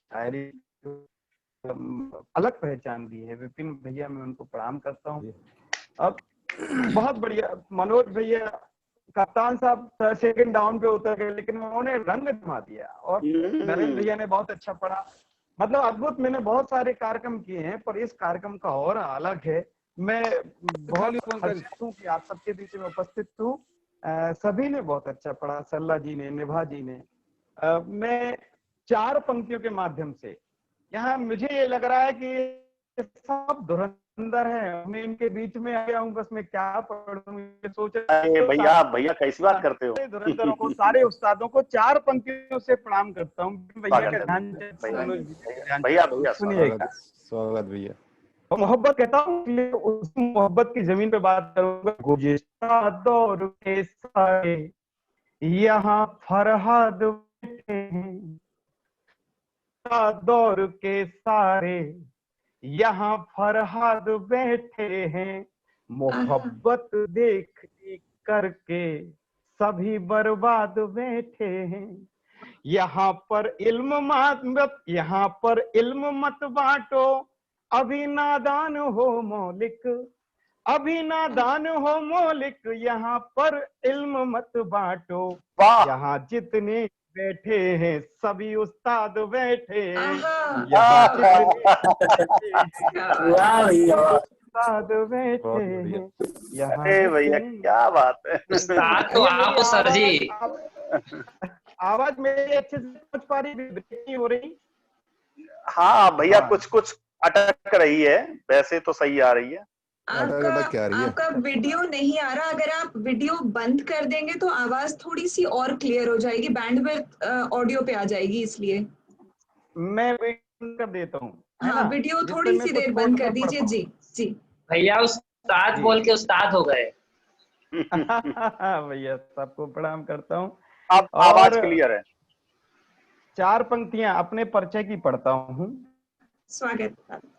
शायरी अलग पहचान दी है, विपिन भैया मैं उनको प्रणाम करता हूँ। अब बहुत बढ़िया मनोज भैया, कप्तान साहब सेकंड डाउन पे उतर गए, लेकिन उन्होंने रंग जमा दिया, और नरेंद्र भैया ने बहुत अच्छा पढ़ा, मतलब अद्भुत। मैंने बहुत सारे कार्यक्रम किए हैं, पर इस कार्यक्रम का और अलग है। मैं बहुत हर्षित हूँ कि आप सबके बीच में उपस्थित हूँ। सभी ने बहुत अच्छा पढ़ा, सरला जी ने, निभा जी ने। मैं 4 पंक्तियों के माध्यम से यहाँ मुझे ये लग रहा है कि सब धुरंधर है, मैं इनके बीच में आ गया हूँ, बस मैं क्या पढ़ूं ये सोच। भैया भैया कैसी बात करते हो। धुरंधरों को, सारे उस्तादों को 4 पंक्तियों से प्रणाम करता हूँ। भैया का ध्यान, भैया सुनिएगा। स्वागत भैया। और मोहब्बत कहता हूँ, उस मोहब्बत की जमीन पे बात करूंगा। गुज़िश्ता दौर के सारे यहाँ फरहाद बैठे हैं, दौर के सारे यहाँ फरहाद बैठे हैं, मोहब्बत देख करके सभी बर्बाद बैठे हैं। यहाँ पर इल्म मत बांटो, अभी नादान हो मौलिक, अभी नादान हो मौलिक, यहाँ पर इल्म मत बांटो, यहाँ जितने बैठे हैं सभी उस्ताद बैठे हैं, यहाँ उस्ताद बैठे हैं, यहाँ। भैया क्या बात है, उस्ताद तो आप सर जी। आवाज मेरी अच्छे से समझ पा रही, नहीं हो रही? हाँ भैया, कुछ कुछ अटक रही है, वैसे तो सही आ रही है। आपका वीडियो नहीं आ रहा, अगर आप वीडियो बंद कर देंगे तो आवाज थोड़ी सी और क्लियर हो जाएगी, बैंडविड्थ ऑडियो पे आ जाएगी, इसलिए मैं बंद कर देता हूँ। हाँ, वीडियो थोड़ी सी देर बंद कर दीजिए। जी जी भैया, उस्ताद बोल के उस्ताद हो गए। भैया सबको प्रणाम करता हूँ। अब आवाज क्लियर है। 4 पंक्तियां अपने परिचय की पढ़ता हूँ। स्वागत।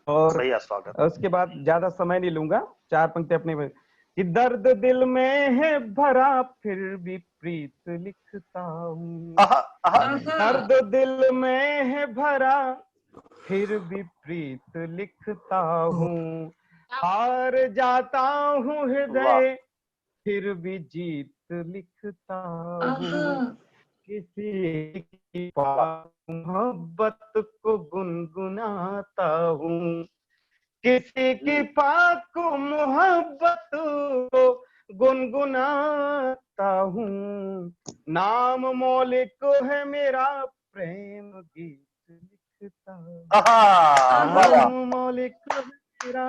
और स्वागत। उसके बाद ज्यादा समय नहीं लूंगा। 4 पंक्तियां अपने कि दर्द दिल में है भरा फिर भी प्रीत लिखता हूँ। आहा, दर्द दिल में है भरा फिर भी प्रीत लिखता हूँ। हार जाता हूँ वाह। हृदय फिर भी जीत लिखता हूँ। किसी की पाक मोहब्बत को गुनगुनाता हूँ। किसी की पाक मोहब्बत को गुनगुनाता हूँ। नाम मौलिक है मेरा प्रेम गीत लिखता हूँ। नाम मौलिक है मेरा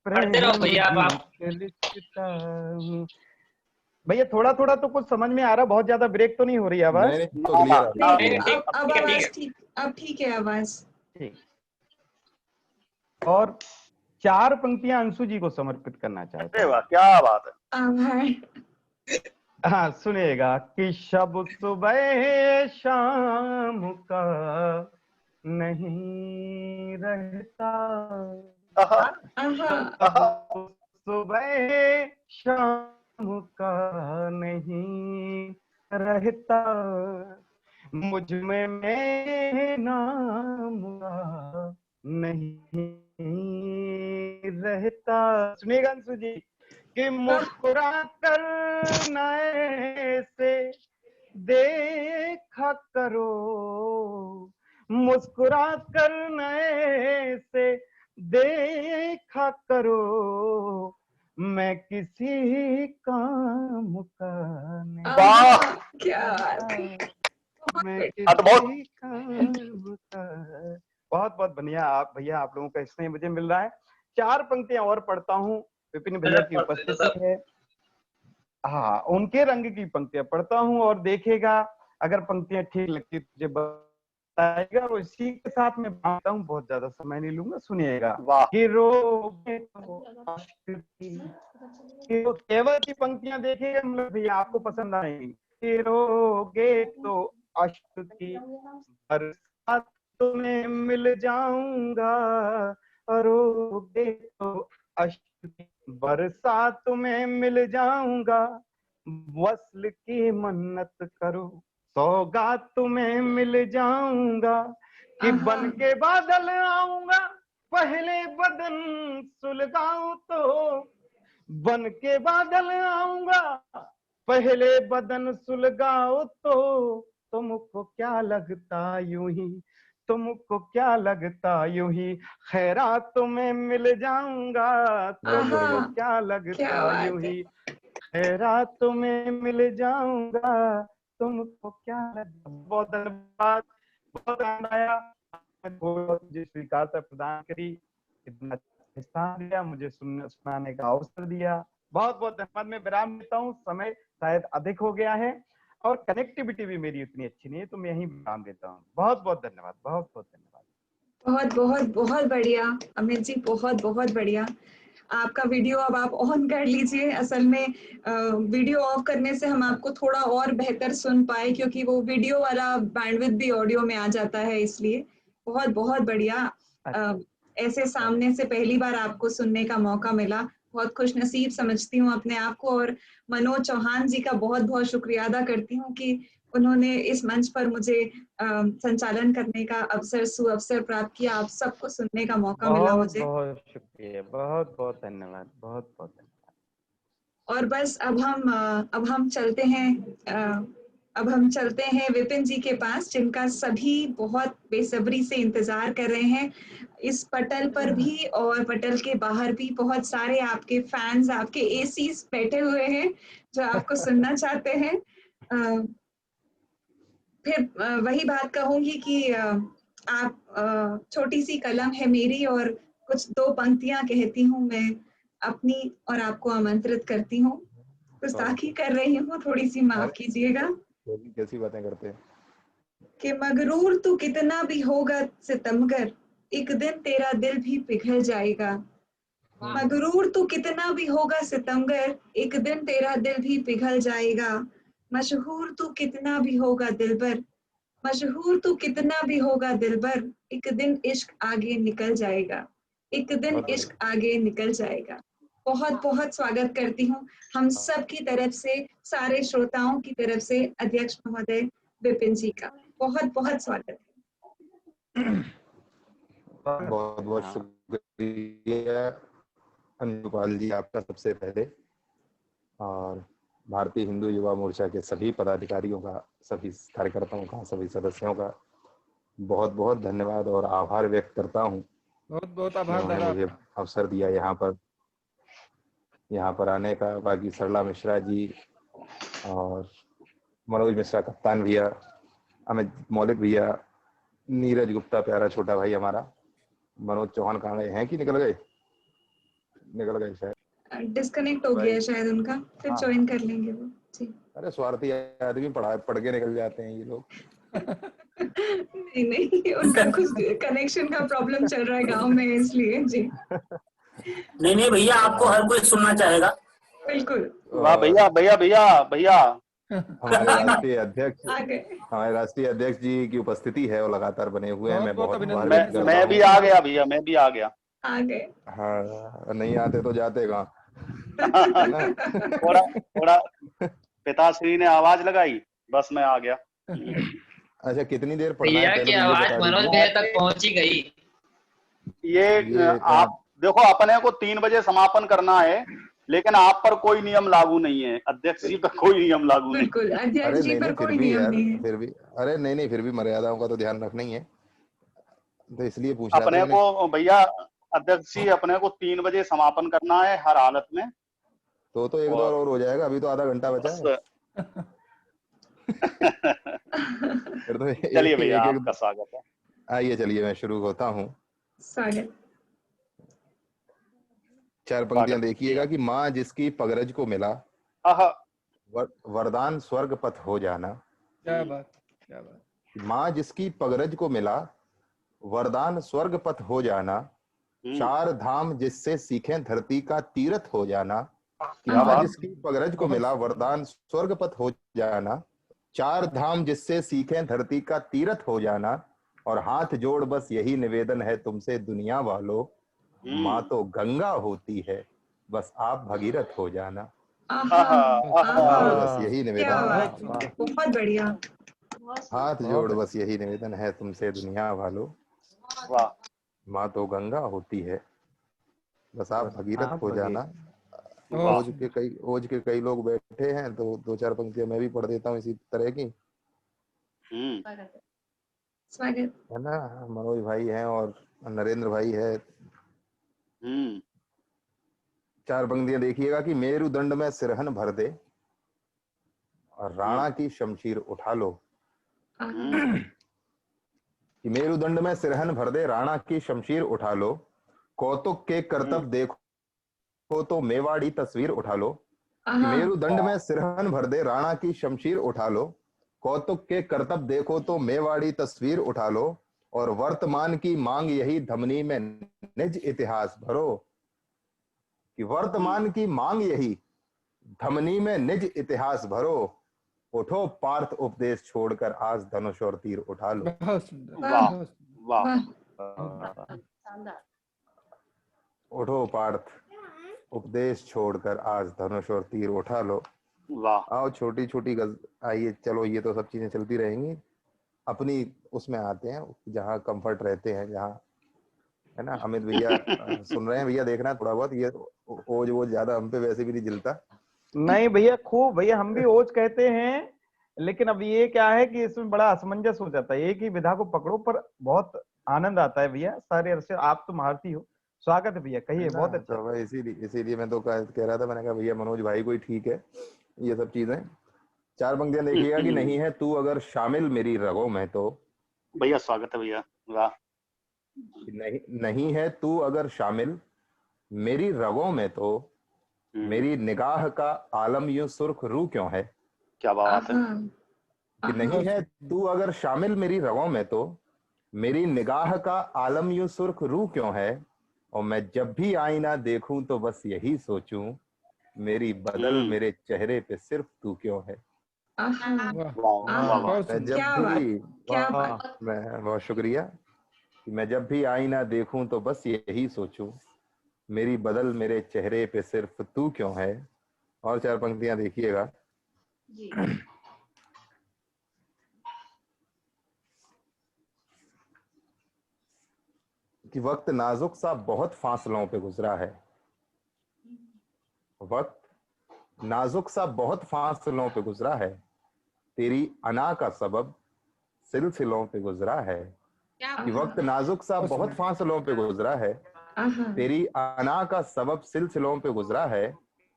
पढ़ते रहो भैया आप। प्रेम गीत लिखता हूँ। भैया थोड़ा थोड़ा तो कुछ समझ में आ रहा, बहुत ज्यादा ब्रेक तो नहीं हो रही आवाज? नहीं, तो क्लियर आ रही है। अब आवाज ठीक, अब ठीक है आवाज। ठीक। और 4 पंक्तियां अंशु जी को समर्पित करना चाहता हूँ। क्या बात है। आभार। हाँ सुनिएगा कि शब सुबह शाम का नहीं रहता, सुबह शाम का नहीं रहता, मुझ में मेरे नाम का नहीं रहता। सुनिएगा अंशु जी कि मुस्कुरा कर नए से देखा करो, मुस्कुरा कर नए से देखा करो, मैं किसी काम का नहीं, क्या बात है। मैं किसी काम का। बहुत बहुत बढ़िया आप भैया, आप लोगों का स्नेह मुझे मिल रहा है। 4 पंक्तियां और पढ़ता हूँ। विपिन भैया की उपस्थिति है, हाँ उनके रंग की पंक्तियां पढ़ता हूँ और देखेगा अगर पंक्तियां ठीक लगती मुझे बताएगा और इसी के साथ मैं बांटता हूँ, बहुत ज्यादा समय नहीं लूंगा। सुनिएगा कि रोगे तो अश्क की, केवल की पंक्तियां देखेगा मतलब भैया आपको पसंद आएंगी। कि रोगे तो अश्क की बरसात तुम्हें मिल जाऊंगा, रोगे तो अश्क की बरसात तुम्हें मिल जाऊंगा, वस्ल की मन्नत करो सौगात तुम्हें मिल जाऊंगा, कि बन के बादल आऊंगा पहले बदन सुलगाऊं तो, बन के बादल आऊंगा पहले बदन सुलगाओ तो, तुमको क्या लगता यूं ही, तुमको क्या लगता यूं ही खैरात तुम्हें मिल जाऊंगा, तुमको क्या लगता यूं ही खैरात तुम्हें मिल जाऊंगा, तुमको क्या लगता। बहुत धन्यवाद, बहुत आनंद आया, मुझे स्वीकारता प्रदान करी, इतना स्थान दिया, मुझे सुनाने का अवसर दिया, बहुत बहुत धन्यवाद। मैं विराम लेता हूँ, समय शायद अधिक हो गया है और कनेक्टिविटी भी मेरी उतनी अच्छी नहीं है, तो मैं यहीं विराम देता हूँ। बहुत बहुत धन्यवाद, बहुत बहुत धन्यवाद। बहुत बहुत बहुत बढ़िया अमित जी, बहुत बहुत बढ़िया। आपका वीडियो अब आप ऑन कर लीजिए। असल में वीडियो ऑफ करने से हम आपको थोड़ा और बेहतर सुन पाए, क्योंकि वो वीडियो वाला बैंडविड्थ भी ऑडियो में आ जाता है, इसलिए बहुत बहुत बढ़िया। ऐसे सामने से पहली बार आपको सुनने का मौका मिला, बहुत खुश नसीब समझती हूँ अपने आप को, और मनोज चौहान जी का बहुत बहुत शुक्रिया अदा करती हूँ कि उन्होंने इस मंच पर मुझे संचालन करने का सुअवसर प्राप्त किया, आप सबको सुनने का मौका मिला मुझे। बहुत शुक्रिया, बहुत बहुत धन्यवाद, बहुत बहुत धन्यवाद। और बस अब हम चलते हैं विपिन जी के पास, जिनका सभी बहुत बेसब्री से इंतजार कर रहे हैं। इस पटल पर भी और पटल के बाहर भी बहुत सारे आपके फैंस, आपके एसीज बैठे हुए हैं जो आपको सुनना चाहते हैं। फिर वही बात कहूंगी कि आप छोटी सी कलम है मेरी और कुछ 2 पंक्तियां कहती हूँ मैं अपनी, और आपको आमंत्रित करती हूँ। गुस्ताखी कर रही हूँ, थोड़ी सी माफ कीजिएगा। कैसी बातें करते हैं। कि मगरूर तू कितना भी होगा सितमगर, एक दिन तेरा दिल भी पिघल जाएगा। मगरूर तू कितना भी होगा सितमगर, एक दिन तेरा दिल भी पिघल जाएगा। मशहूर तू कितना भी होगा दिलबर, मशहूर तू कितना भी होगा दिलबर, एक दिन इश्क आगे निकल जाएगा, एक दिन इश्क आगे निकल जाएगा। बहुत बहुत स्वागत करती हूँ हम सब की तरफ से, सारे श्रोताओं की तरफ से अध्यक्ष महोदय विपिन जी का बहुत बहुत स्वागत है। बहुत बहुत शुक्रिया अनुपाल जी आपका सबसे पहले, और भारतीय हिंदू युवा मोर्चा के सभी पदाधिकारियों का, सभी कार्यकर्ताओं का, सभी सदस्यों का बहुत बहुत धन्यवाद और आभार व्यक्त करता हूँ। बहुत बहुत आभार उन्होंने मुझे अवसर दिया यहाँ पर आने का। बाकी सरला मिश्रा जी और मनोज मिश्रा कप्तान भैया, अमित मौलिक भैया, नीरज गुप्ता प्यारा छोटा भाई हमारा, मनोज चौहान कहाँ गए हैं कि निकल गए शायद, डिस्कनेक्ट हो गया शायद उनका, फिर ज्वाइन कर लेंगे वो जी। अरे स्वार्थी आदमी पढ़ के निकल जाते हैं ये लोग। नहीं उनका कुछ कनेक्शन का प्रॉब्लम चल रहा है गांव में, इसलिए जी। नहीं भैया, आपको हर कोई सुनना चाहेगा। बिल्कुल। वाह भैया भैया भैया भैया हमारे राष्ट्रीय अध्यक्ष जी की उपस्थिति है और लगातार बने हुए हैं। मैं भी आ गया भैया, मैं भी आ गया। आ गए। हाँ, नहीं आते तो जाते कहाँ। थोड़ा पिताश्री ने आवाज लगाई, बस मैं आ गया। अच्छा, कितनी देर पढ़ना है? भैया की आवाज मनोज भैया तक पहुंची गई। ये आप देखो, अपने को 3 बजे समापन करना है, लेकिन आप पर कोई नियम लागू नहीं है, अध्यक्ष जी पर कोई नियम लागू नहीं। बिल्कुल, अध्यक्ष जी पर कोई नियम नहीं है। फिर भी अरे नहीं, फिर भी मर्यादाओं का तो ध्यान रखना ही है, तो इसलिए पूछ रहा था। अपने को भैया अध्यक्ष जी, अपने को 3 बजे समापन करना है हर हालत में। तो एक दौर और हो जाएगा, अभी तो आधा घंटा बचा है। चलिए भैया, आपका स्वागत है। आइए चलिए मैं शुरू होता हूँ। स्वागत। 4 पंक्तियां देखिएगा कि माँ जिसकी पगरज को मिला वरदान स्वर्ग पथ हो जाना। क्या बात, क्या बात। माँ जिसकी पगरज को मिला वरदान स्वर्ग पथ हो जाना, 4 धाम जिससे सीखें धरती का तीर्थ हो जाना। माँ जिसकी पगरज को मिला वरदान स्वर्ग पथ हो जाना, 4 धाम जिससे सीखें धरती का तीर्थ हो जाना, और हाथ जोड़ बस यही निवेदन है तुमसे दुनिया वालों, माँ तो गंगा होती है, बस आप भगीरथ हो जाना। बस यही निवेदन, बहुत बढ़िया। हाथ जोड़ बस यही निवेदन है तुमसे दुनिया वालों, माँ तो गंगा होती है, बस आप भगीरथ हो जाना। ओज के कई लोग बैठे हैं, तो 2-4 पंक्तियां मैं भी पढ़ देता हूँ इसी तरह की। स्वागत है ना, मनोज भाई हैं और नरेंद्र भाई है। 4 पंक्तियां देखिएगा कि मेरुदंड में सिरहन भर दे और राणा की शमशीर उठा लो। कि मेरुदंड में सिरहन भर दे, राणा की शमशीर उठा लो, कौतुक के करतब देखो तो मेवाड़ी तस्वीर उठा लो। मेरुदंड में सिरहन भर दे, राणा की शमशीर उठा लो, कौतुक के करतब देखो तो मेवाड़ी तस्वीर उठा लो, और वर्तमान की मांग यही धमनी में निज इतिहास भरो। कि वर्तमान की मांग यही धमनी में निज इतिहास भरो, उठो पार्थ उपदेश छोड़कर आज धनुष और तीर उठा लो। उठो पार्थ उपदेश छोड़कर आज धनुष और तीर उठा लो। आओ छोटी छोटी आइए, चलो ये तो सब चीजें चलती रहेंगी, अपनी उसमें आते हैं जहाँ कंफर्ट रहते हैं, जहाँ है ना। अमित भैया सुन रहे हैं भैया, देखना थोड़ा बहुत, ये ओज वो ज्यादा हम पे वैसे भी नहीं जलता। नहीं भैया, खूब भैया, हम भी ओज कहते हैं, लेकिन अब ये क्या है कि इसमें बड़ा असमंजस हो जाता है। एक ही विधा को पकड़ो, पर बहुत आनंद आता है भैया। सारे अर्थ से आप तो महारथी हो। स्वागत है भैया, कहिए। बहुत अच्छा। तो इसीलिए मैं तो कह रहा था, मैंने कहा भैया मनोज भाई कोई ठीक है ये सब चीजें। 4 पंक्तियां देखिएगा कि नहीं है तू अगर शामिल मेरी रगों में तो। भैया स्वागत है भैया। वाह। नहीं है तू अगर शामिल मेरी रगों में तो, मेरी निगाह का आलम यूं सुर्ख रू क्यों है। क्या बात है। कि नहीं है तू अगर शामिल मेरी रगों में तो, मेरी निगाह का आलम यूं सुर्ख रू क्यों है, और मैं जब भी आईना देखूं तो बस यही सोचूं, मेरी बदल मेरे चेहरे पे सिर्फ तू क्यों है। मैं बहुत शुक्रिया। मैं जब भी आईना देखूं तो बस यही सोचूं, मेरी बदल मेरे चेहरे पे सिर्फ तू क्यों है। और 4 पंक्तियां देखिएगा। जी कि वक्त नाजुक सा बहुत फासलों पे गुजरा है। वक्त नाजुक सा बहुत फासलों पे गुजरा है, तेरी अना का सबब सिलसिलों पे गुजरा है। क्या कि वक्त नाजुक सा बहुत फासलों पे गुजरा है, तेरी अना का सबब सिलसिलों पे गुजरा है।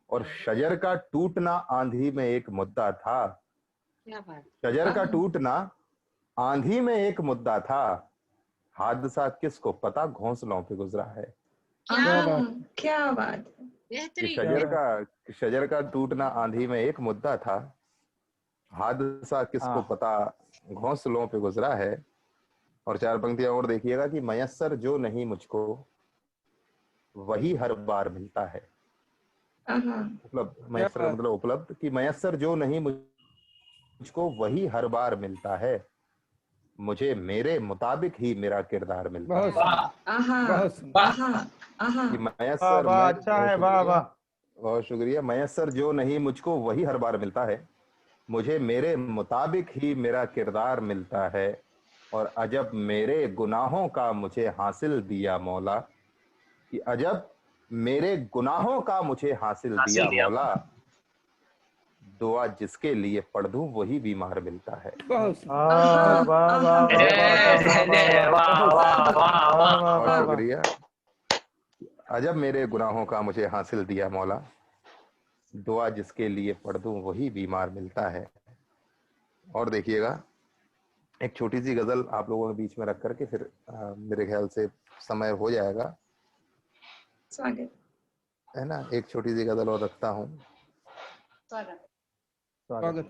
और शजर का टूटना आंधी में एक मुद्दा था। क्या बात। शजर का टूटना आंधी में एक मुद्दा था, हादसा किसको पता घोंसलों पे गुजरा है। क्या बात है। कि बेहतरीन। शजर का टूटना आंधी में एक मुद्दा था, हादसा किसको पता घोंसलों पे गुजरा है। और 4 पंक्तियां और देखिएगा कि मयस्सर जो नहीं मुझको वही हर बार मिलता है। उपलब्ध, मयस्सर का मतलब उपलब्ध, कि मयस्सर जो नहीं मुझको वही हर बार मिलता है, मुझे मेरे मुताबिक ही मेरा किरदार मिलता है। कि मयस्सर, अच्छा है, वाह वाह, बहुत शुक्रिया। मयस्सर जो नहीं मुझको वही हर बार मिलता है, मुझे मेरे मुताबिक ही मेरा किरदार मिलता है। और अजब मेरे गुनाहों का मुझे हासिल दिया मौला। कि अजब मेरे गुनाहों का मुझे हासिल दिया मौला, दुआ जिसके लिए पढ़ दूं वही बीमार मिलता है। बहुत शुक्रिया। अजब मेरे गुनाहों का मुझे हासिल दिया मौला, दुआ जिसके लिए पढ़ दूं वही बीमार मिलता है। और देखिएगा एक छोटी सी गजल आप लोगों के बीच में रख करके फिर मेरे ख्याल से समय हो जाएगा, स्वागत है ना। एक छोटी सी गजल और रखता हूँ। स्वागत।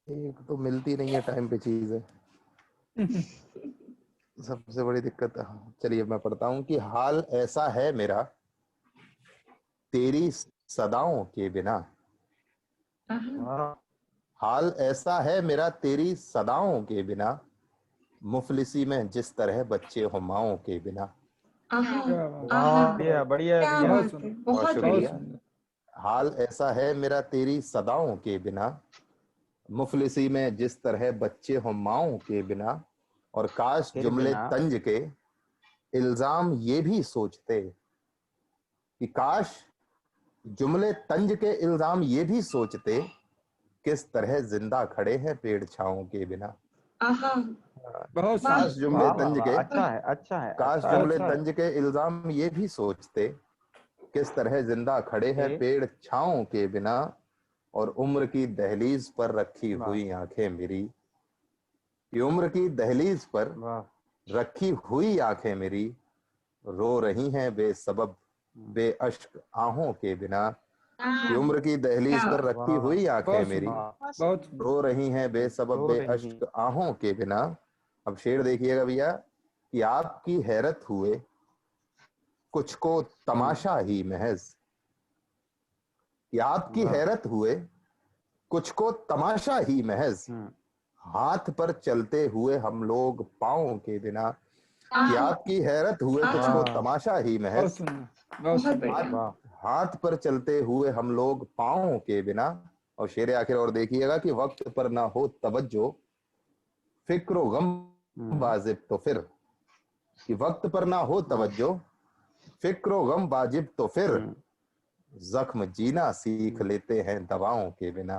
एक तो मिलती नहीं है टाइम पे चीज है, सबसे बड़ी दिक्कत। चलिए मैं पढ़ता हूँ कि हाल ऐसा है मेरा तेरी सदाओं के बिना। हाल ऐसा है मेरा तेरी सदाओं के बिना, मुफलिसी में जिस तरह बच्चे हो माओं के बिना। बढ़िया बढ़िया, बहुत शुक्रिया। हाल ऐसा है मेरा तेरी सदाओं के बिना, मुफलिसी में जिस तरह बच्चे हो माओं के बिना। और काश जुमले तंज के इल्जाम ये भी सोचते, कि काश जुमले तंज के इल्जाम ये भी सोचते, किस तरह जिंदा खड़े हैं पेड़ छाओं के बिना। काश जुमले तंज के, अच्छा है, काश जुमले तंज के इल्जाम ये भी सोचते, किस तरह जिंदा खड़े हैं पेड़ छाओं के बिना। और उम्र की दहलीज पर रखी हुई आंखें मेरी, ये उम्र की दहलीज पर रखी हुई आंखें मेरी, रो रही हैं बेसबब बेअश्क आहों के बिना। ये उम्र की दहलीज पर रखी हुई आंखें मेरी, रो रही हैं बेसबब बेअश्क आहों के बिना। अब शेर देखिएगा भैया, कि आपकी हैरत हुए कुछ को तमाशा ही महज। कि आपकी हैरत हुए कुछ को तमाशा ही महज, हाथ पर चलते हुए हम लोग पाँव के बिना। कि आपकी हैरत हुए कुछ को तमाशा ही महज, हाथ पर चलते हुए हम लोग पाँव के बिना। और शेर आखिर और देखिएगा कि वक्त पर ना हो तवज्जो फिक्र गम वाजिब तो फिर। कि वक्त पर ना हो तवज्जो फिक्र गम वाजिब तो फिर, जख्म जीना सीख लेते हैं दवाओं के बिना।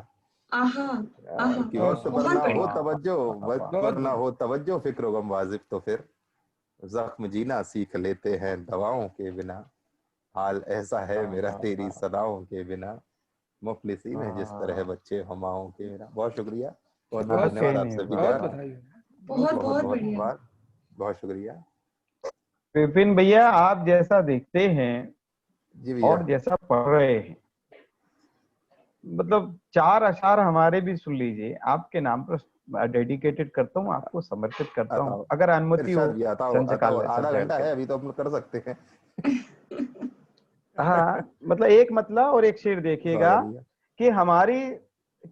कि वक्त पर ना हो तवज्जो, वक्त पर ना हो तवज्जो फिक्र गम वाजिब तो फिर, जख्म जीना सीख लेते हैं दवाओं के बिना। हाल ऐसा है मेरा तेरी सदाओं के बिना, मुफलिसी में जिस तरह बच्चे हमाओं के बिना। बहुत शुक्रिया, बहुत बहुत धन्यवाद आप सभी का, बहुत बहुत धन्यवाद, बहुत शुक्रिया। विपिन भैया, आप जैसा देखते हैं जी भैया, और जैसा पढ़ रहे हैं, मतलब 4 अशआर हमारे भी सुन लीजिए, आपके नाम पर डेडिकेटेड करता हूँ, आपको समर्पित करता हूँ, अगर अनुमति हो। आधा घंटा है अभी तो हम कर सकते हैं। हाँ, मतलब एक मतलब और एक शेर देखिएगा कि हमारी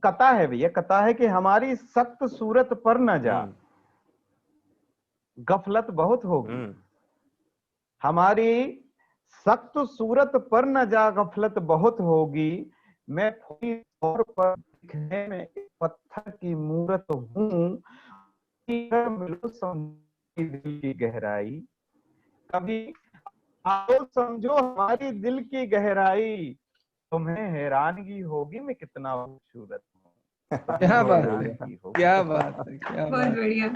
कथा है भैया, कथा है कि हमारी सख्त सूरत पर न जा, गफलत बहुत होगी, हमारी सख्त सूरत पर न जा गफलत बहुत होगी, मैं फूली तौर पर दिखने में एक पत्थर की मूरत हूँ, मिलो समझी दिल की गहराई। कभी आओ समझो हमारी दिल की गहराई, तुम्हें हैरानगी होगी मैं कितना खूबसूरत हूँ। क्या बात है, क्या बात है, क्या बहुत बात। बढ़िया।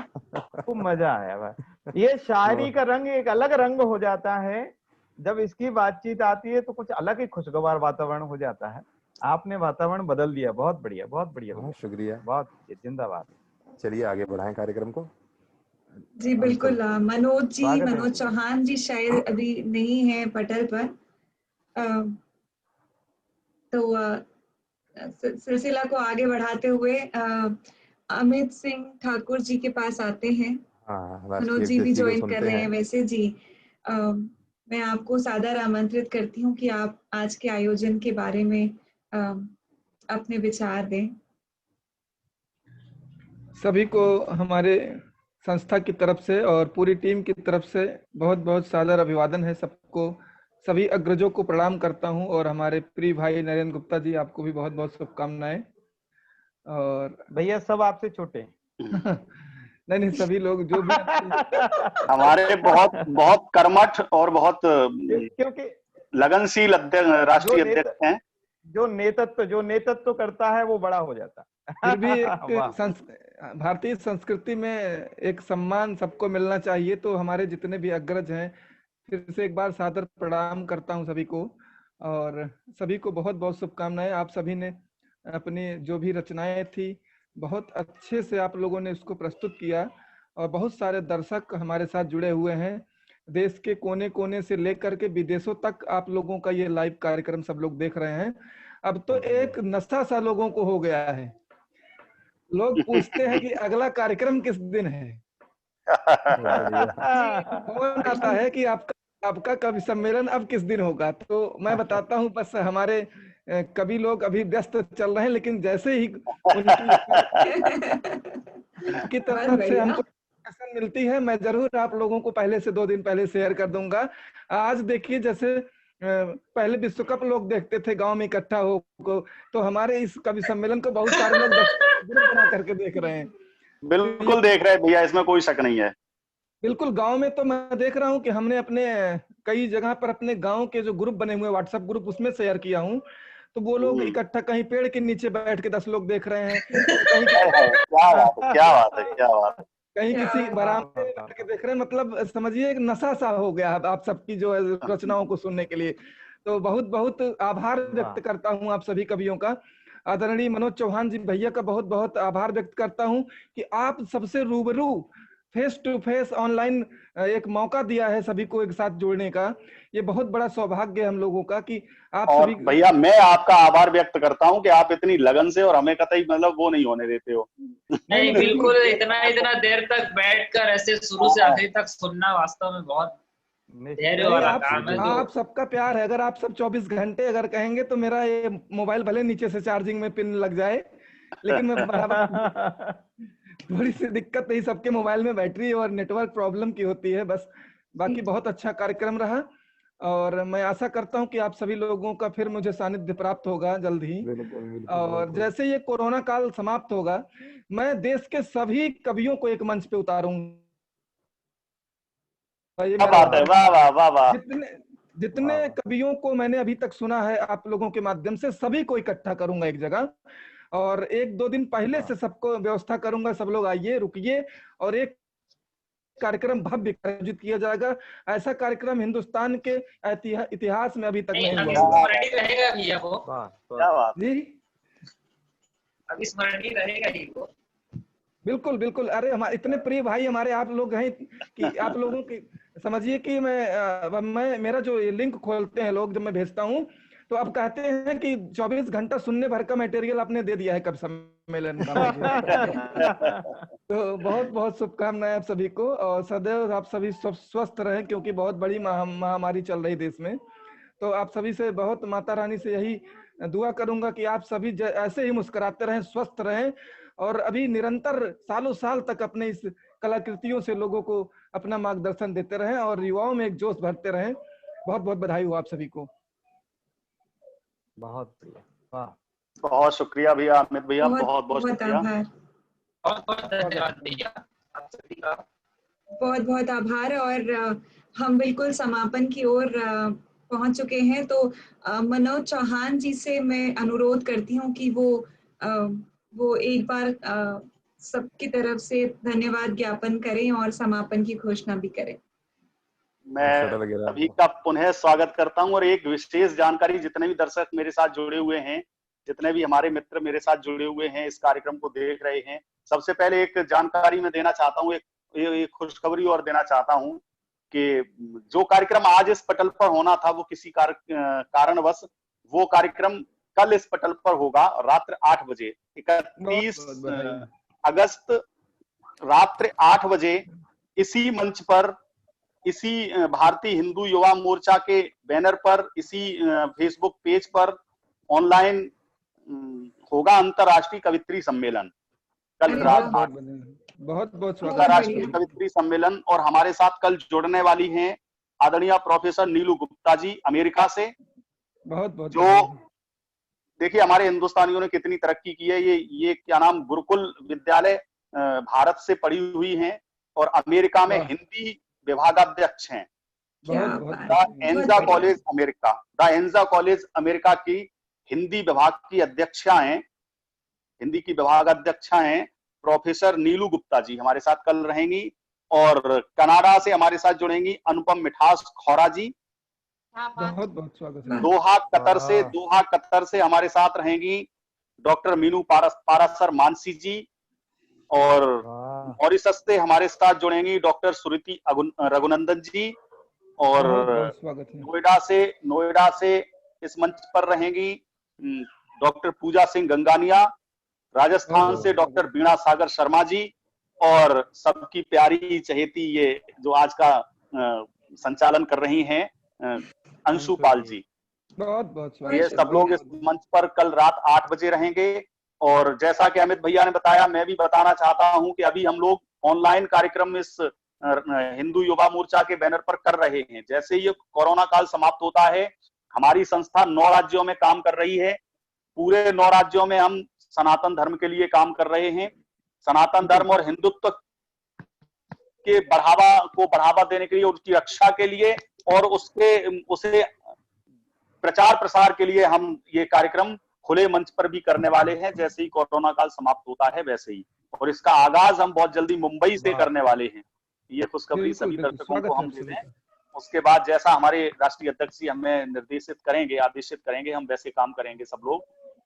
खूब मजा आया भाई। ये शायरी का रंग एक अलग रंग हो जाता है, जब इसकी बातचीत आती है तो कुछ अलग ही खुशगवार वातावरण हो जाता है। आपने वातावरण बदल दिया, बहुत बढ़िया, बहुत बढ़िया। बहुत शुक्रिया, बहुत जिंदाबाद। चलिए आगे बढ़ाएं कार्यक्रम को। जी बिल्कुल। मनोज जी, स्वागत है। मनोज चौहान जी शायद अभी नहीं है पटल पर, तो सिलसिला को आगे बढ़ाते हुए अमित सिंह ठाकुर जी के पास आते हैं। मनोज जी भी ज्वाइन कर रहे हैं वैसे जी। मैं आपको सादर आमंत्रित करती हूँ कि आप आज के आयोजन के बारे में अपने विचार दें। सभी को हमारे संस्था की तरफ से और पूरी टीम की तरफ से बहुत बहुत सादर अभिवादन है। सबको, सभी अग्रजों को प्रणाम करता हूं, और हमारे प्रिय भाई नरेंद्र गुप्ता जी, आपको भी बहुत बहुत शुभकामनाएं। और भैया सब आपसे छोटे नहीं, सभी लोग जो भी हमारे बहुत बहुत कर्मठ और बहुत क्योंकि लगनशील राष्ट्रीय अध्यक्ष हैं। जो नेतृत्व करता है वो बड़ा हो जाता है। फिर भी एक भारतीय संस्कृति में एक सम्मान सबको मिलना चाहिए। तो हमारे जितने भी अग्रज हैं, फिर से एक बार सादर प्रणाम करता हूं सभी को, और सभी को बहुत बहुत शुभकामनाएं। आप सभी ने अपनी जो भी रचनाएं थी बहुत अच्छे से आप लोगों ने उसको प्रस्तुत किया, और बहुत सारे दर्शक हमारे साथ जुड़े हुए हैं। देश के कोने कोने से लेकर के विदेशों तक आप लोगों का ये लाइव कार्यक्रम सब लोग देख रहे हैं। अब तो एक नशा सा लोगों को हो गया है, लोग पूछते हैं कि अगला कार्यक्रम किस दिन है। फोन आता है कि आपका कवि सम्मेलन अब किस दिन होगा। तो मैं बताता हूं, बस हमारे कवि लोग अभी व्यस्त चल रहे हैं, लेकिन जैसे ही उनकी तरफ से हमको मिलती है, मैं जरूर आप लोगों को पहले से 2 दिन पहले शेयर कर दूंगा। आज देखिए, जैसे पहले विश्व कप लोग देखते थे गांव में इकट्ठा हो को, तो हमारे इस कवि सम्मेलन को बहुत सारे लोग ग्रुप बना करके देख रहे हैं। बिल्कुल देख रहे हैं भैया, इसमें कोई शक नहीं है। बिल्कुल, गांव में तो मैं देख रहा हूं कि हमने अपने कई जगह पर अपने गांव के जो ग्रुप बने हुए व्हाट्सएप ग्रुप, उसमें शेयर किया हूं, तो वो लोग इकट्ठा कहीं पेड़ के नीचे बैठ के 10 लोग देख रहे हैं, कहीं क्या बात है, क्या बात है, क्या बात है, कहीं किसी बरामदे में बैठ के देख रहे हैं। मतलब समझिए एक नशा सा हो गया आप सबकी जो रचनाओं को सुनने के लिए। तो बहुत बहुत आभार व्यक्त करता हूं आप सभी कवियों का। आदरणीय मनोज चौहान जी भैया का बहुत बहुत आभार व्यक्त करता हूं कि आप सबसे रूबरू फेस टू फेस ऑनलाइन एक मौका दिया है सभी को एक साथ जोड़ने का। ये बहुत बड़ा सौभाग्य है हम लोगों का कि आप और सभी। भैया मैं आपका आभार व्यक्त करता हूं कि आप इतनी लगन से और हमें कतई मतलब वो नहीं होने देते हो। नहीं बिल्कुल, इतना देर तक बैठकर ऐसे शुरू से आखिरी तक सुनना वास्तव में बहुत धैर्य वाला काम है। आप सबका प्यार है। अगर आप सब 24 घंटे अगर कहेंगे तो मेरा ये मोबाइल भले नीचे से चार्जिंग में पिन लग जाए, लेकिन मैं बराबर थोड़ी सी दिक्कत नहीं, सबके मोबाइल में बैटरी और नेटवर्क प्रॉब्लम की होती है बस। बाकी बहुत अच्छा कार्यक्रम रहा, और मैं आशा करता हूं कि आप सभी लोगों का फिर मुझे सानिध्य प्राप्त होगा जल्द ही। और जैसे ये कोरोना काल समाप्त होगा, मैं देश के सभी कवियों को एक मंच पे उतारूंगा। क्या बात है, वाह वाह वाह वाह। जितने कवियों को मैंने अभी तक सुना है आप लोगों के माध्यम से, सभी को इकट्ठा करूंगा एक जगह, और 1-2 दिन पहले से सबको व्यवस्था करूंगा, सब लोग आइए रुकिए, और एक कार्यक्रम भव्य आयोजित किया जाएगा। ऐसा कार्यक्रम हिंदुस्तान के इतिहास में अभी तक नहीं हुआ। रहेगा भैया वो, क्या बात जी, अभी स्मरणीय रहेगा ही वो। बिल्कुल बिल्कुल। अरे हमारे इतने प्रिय भाई हमारे आप लोग हैं कि आप लोगों की समझिए कि मैं मेरा जो ये लिंक खोलते हैं लोग, जब मैं भेजता हूं तो आप कहते हैं कि 24 घंटा सुनने भर का मटेरियल आपने दे दिया है कवि सम्मेलन का। तो बहुत बहुत शुभकामनाएं आप सभी को, और सदैव आप सभी स्वस्थ रहें, क्योंकि बहुत बड़ी महामारी चल रही देश में। तो आप सभी से बहुत माता रानी से यही दुआ करूंगा कि आप सभी ऐसे ही मुस्कुराते रहें, स्वस्थ रहें, और अभी निरंतर सालों साल तक अपने इस कलाकृतियों से लोगों को अपना मार्गदर्शन देते रहें और युवाओं में एक जोश भरते रहें। बहुत बहुत बधाई हो आप सभी को। बहुत बढ़िया, वाह, बहुत शुक्रिया भैया, अमित भैया, बहुत बहुत शुक्रिया। बहुत बहुत धन्यवाद भैया आप सभी का। बहुत बहुत आभार। और हम बिल्कुल समापन की ओर पहुंच चुके हैं, तो मनोज चौहान जी से मैं अनुरोध करती हूँ कि वो एक बार सबकी तरफ से धन्यवाद ज्ञापन करें और समापन की घोषणा भी करें। मैं सभी का पुनः स्वागत करता हूं और एक विशेष जानकारी, जितने भी दर्शक मेरे साथ जुड़े हुए हैं, जितने भी हमारे मित्र मेरे साथ जुड़े हुए हैं, इस कार्यक्रम को देख रहे हैं, सबसे पहले एक जानकारी मैं देना चाहता हूं, एक खुशखबरी और देना चाहता हूं कि जो कार्यक्रम आज इस पटल पर होना था वो किसी कारणवश वो कार्यक्रम कल इस पटल पर होगा रात्रि 8 बजे, 31 अगस्त रात्रि 8 बजे इसी मंच पर, इसी भारतीय हिंदू युवा मोर्चा के बैनर पर, इसी फेसबुक पेज पर ऑनलाइन होगा अंतरराष्ट्रीय कवित्री सम्मेलन कल रात। बहुत बहुत अंतरराष्ट्रीय कवित्री सम्मेलन। और हमारे साथ कल जुड़ने वाली हैं आदरणीय प्रोफेसर नीलू गुप्ता जी अमेरिका से। बहुत जो देखिए हमारे हिंदुस्तानियों ने कितनी तरक्की की है, ये क्या नाम, गुरुकुल विद्यालय भारत से पढ़ी हुई हैं और अमेरिका में हिंदी विभागाध्यक्ष हैं। द एंजा कॉलेज अमेरिका, द एंजा कॉलेज अमेरिका की हिंदी विभाग की अध्यक्षा हैं, हिंदी की विभागाध्यक्षा हैं प्रोफेसर नीलू गुप्ता जी, हमारे साथ कल रहेंगी। और कनाडा से हमारे साथ जुड़ेंगी अनुपम मिठास खौरा जी। बहुत बहुत स्वागत है। दोहा कतर से हमारे साथ रहेंगी डॉक्टर मीनू पारासर मानसी जी। और मॉरिशस से हमारे साथ जुड़ेंगी डॉक्टर सुरीति रघुनंदन जी। और नोएडा से इस मंच पर रहेंगी डॉक्टर पूजा सिंह गंगानिया। राजस्थान से डॉक्टर बीणा सागर शर्मा जी। और सबकी प्यारी चहेती ये जो आज का संचालन कर रही हैं अंशु पाल जी। बहुत बहुत ये सब लोग इस मंच पर कल रात 8 बजे रहेंगे। और जैसा कि अमित भैया ने बताया, मैं भी बताना चाहता हूं कि अभी हम लोग ऑनलाइन कार्यक्रम इस हिंदू युवा मोर्चा के बैनर पर कर रहे हैं। जैसे ये कोरोना काल समाप्त होता है, हमारी संस्था 9 राज्यों में काम कर रही है। पूरे 9 राज्यों में हम सनातन धर्म के लिए काम कर रहे हैं। सनातन धर्म और हिंदुत्व के बढ़ावा देने के लिए, उसकी रक्षा के लिए और उसे प्रचार प्रसार के लिए हम ये कार्यक्रम खुले मंच पर भी करने वाले हैं। जैसे ही कोरोना काल समाप्त होता है वैसे ही, और इसका आगाज हम बहुत जल्दी मुंबई से करने वाले हैं। ये खुशखबरी सभी दर्शकों को हम दे दें। उसके बाद जैसा हमारे राष्ट्रीय अध्यक्ष जी हमें निर्देशित करेंगे, आदेशित करेंगे, हम वैसे काम करेंगे सब लोग।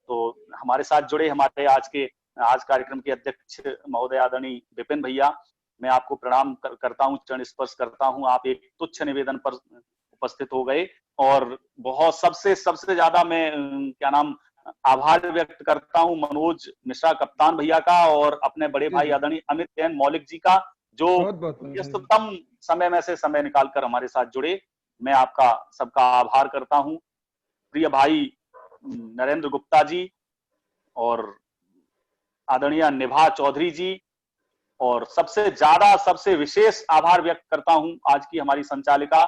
तो हमारे साथ जुड़े हमारे आज कार्यक्रम के अध्यक्ष महोदय आदरणीय विपिन भैया, मैं आपको प्रणाम करता हूँ, चरण स्पर्श करता हूँ। आप एक तुच्छ निवेदन पर उपस्थित हो गए और बहुत सबसे ज्यादा मैं क्या नाम आभार व्यक्त करता हूँ मनोज मिश्रा कप्तान भैया का और अपने बड़े भाई आदरणीय अमित जैन मौलिक जी का, जो व्यस्ततम समय में से समय निकालकर हमारे साथ जुड़े। मैं आपका सबका आभार करता हूँ। प्रिय भाई नरेंद्र गुप्ता जी और आदरणीय निभा चौधरी जी, और सबसे विशेष आभार व्यक्त करता हूं आज की हमारी संचालिका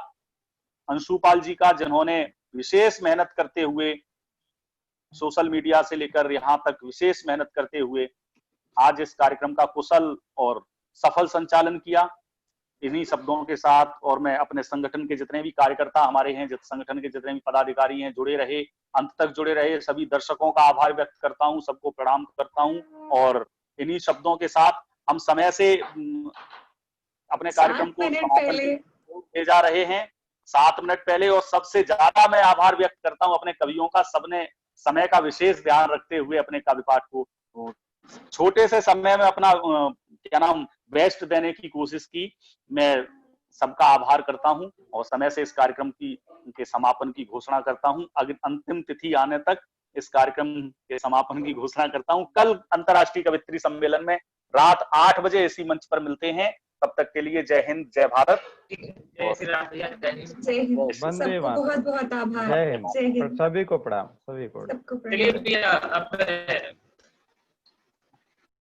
अंशुपाल जी का, जिन्होंने विशेष मेहनत करते हुए सोशल मीडिया से लेकर यहाँ तक विशेष मेहनत करते हुए आज इस कार्यक्रम का कुशल और सफल संचालन किया। इन्हीं शब्दों के साथ और मैं अपने संगठन के जितने भी कार्यकर्ता हमारे हैं, संगठन के जितने भी पदाधिकारी हैं, जुड़े रहे, अंत तक जुड़े रहे, सभी दर्शकों का आभार व्यक्त करता हूं, सबको प्रणाम करता हूं। और इन्हीं शब्दों के साथ हम समय से अपने कार्यक्रम को ले जा रहे हैं 7 मिनट पहले। और सबसे ज्यादा मैं आभार व्यक्त करता हूं अपने कवियों का, सबने समय का विशेष ध्यान रखते हुए अपने काव्य पाठ को छोटे से समय में अपना क्या नाम बेस्ट देने की कोशिश की। मैं सबका आभार करता हूं और समय से इस कार्यक्रम के समापन की घोषणा करता हूं। अंतिम तिथि आने तक इस कार्यक्रम के समापन की घोषणा करता हूं। कल अंतरराष्ट्रीय कवित्री सम्मेलन में रात 8 बजे इसी मंच पर मिलते हैं। तब तक के लिए जय हिंद, जय भारत, जय हिंद, बहुत बहुत आभार, जय हिंद, सभी को प्रणाम, सभी को।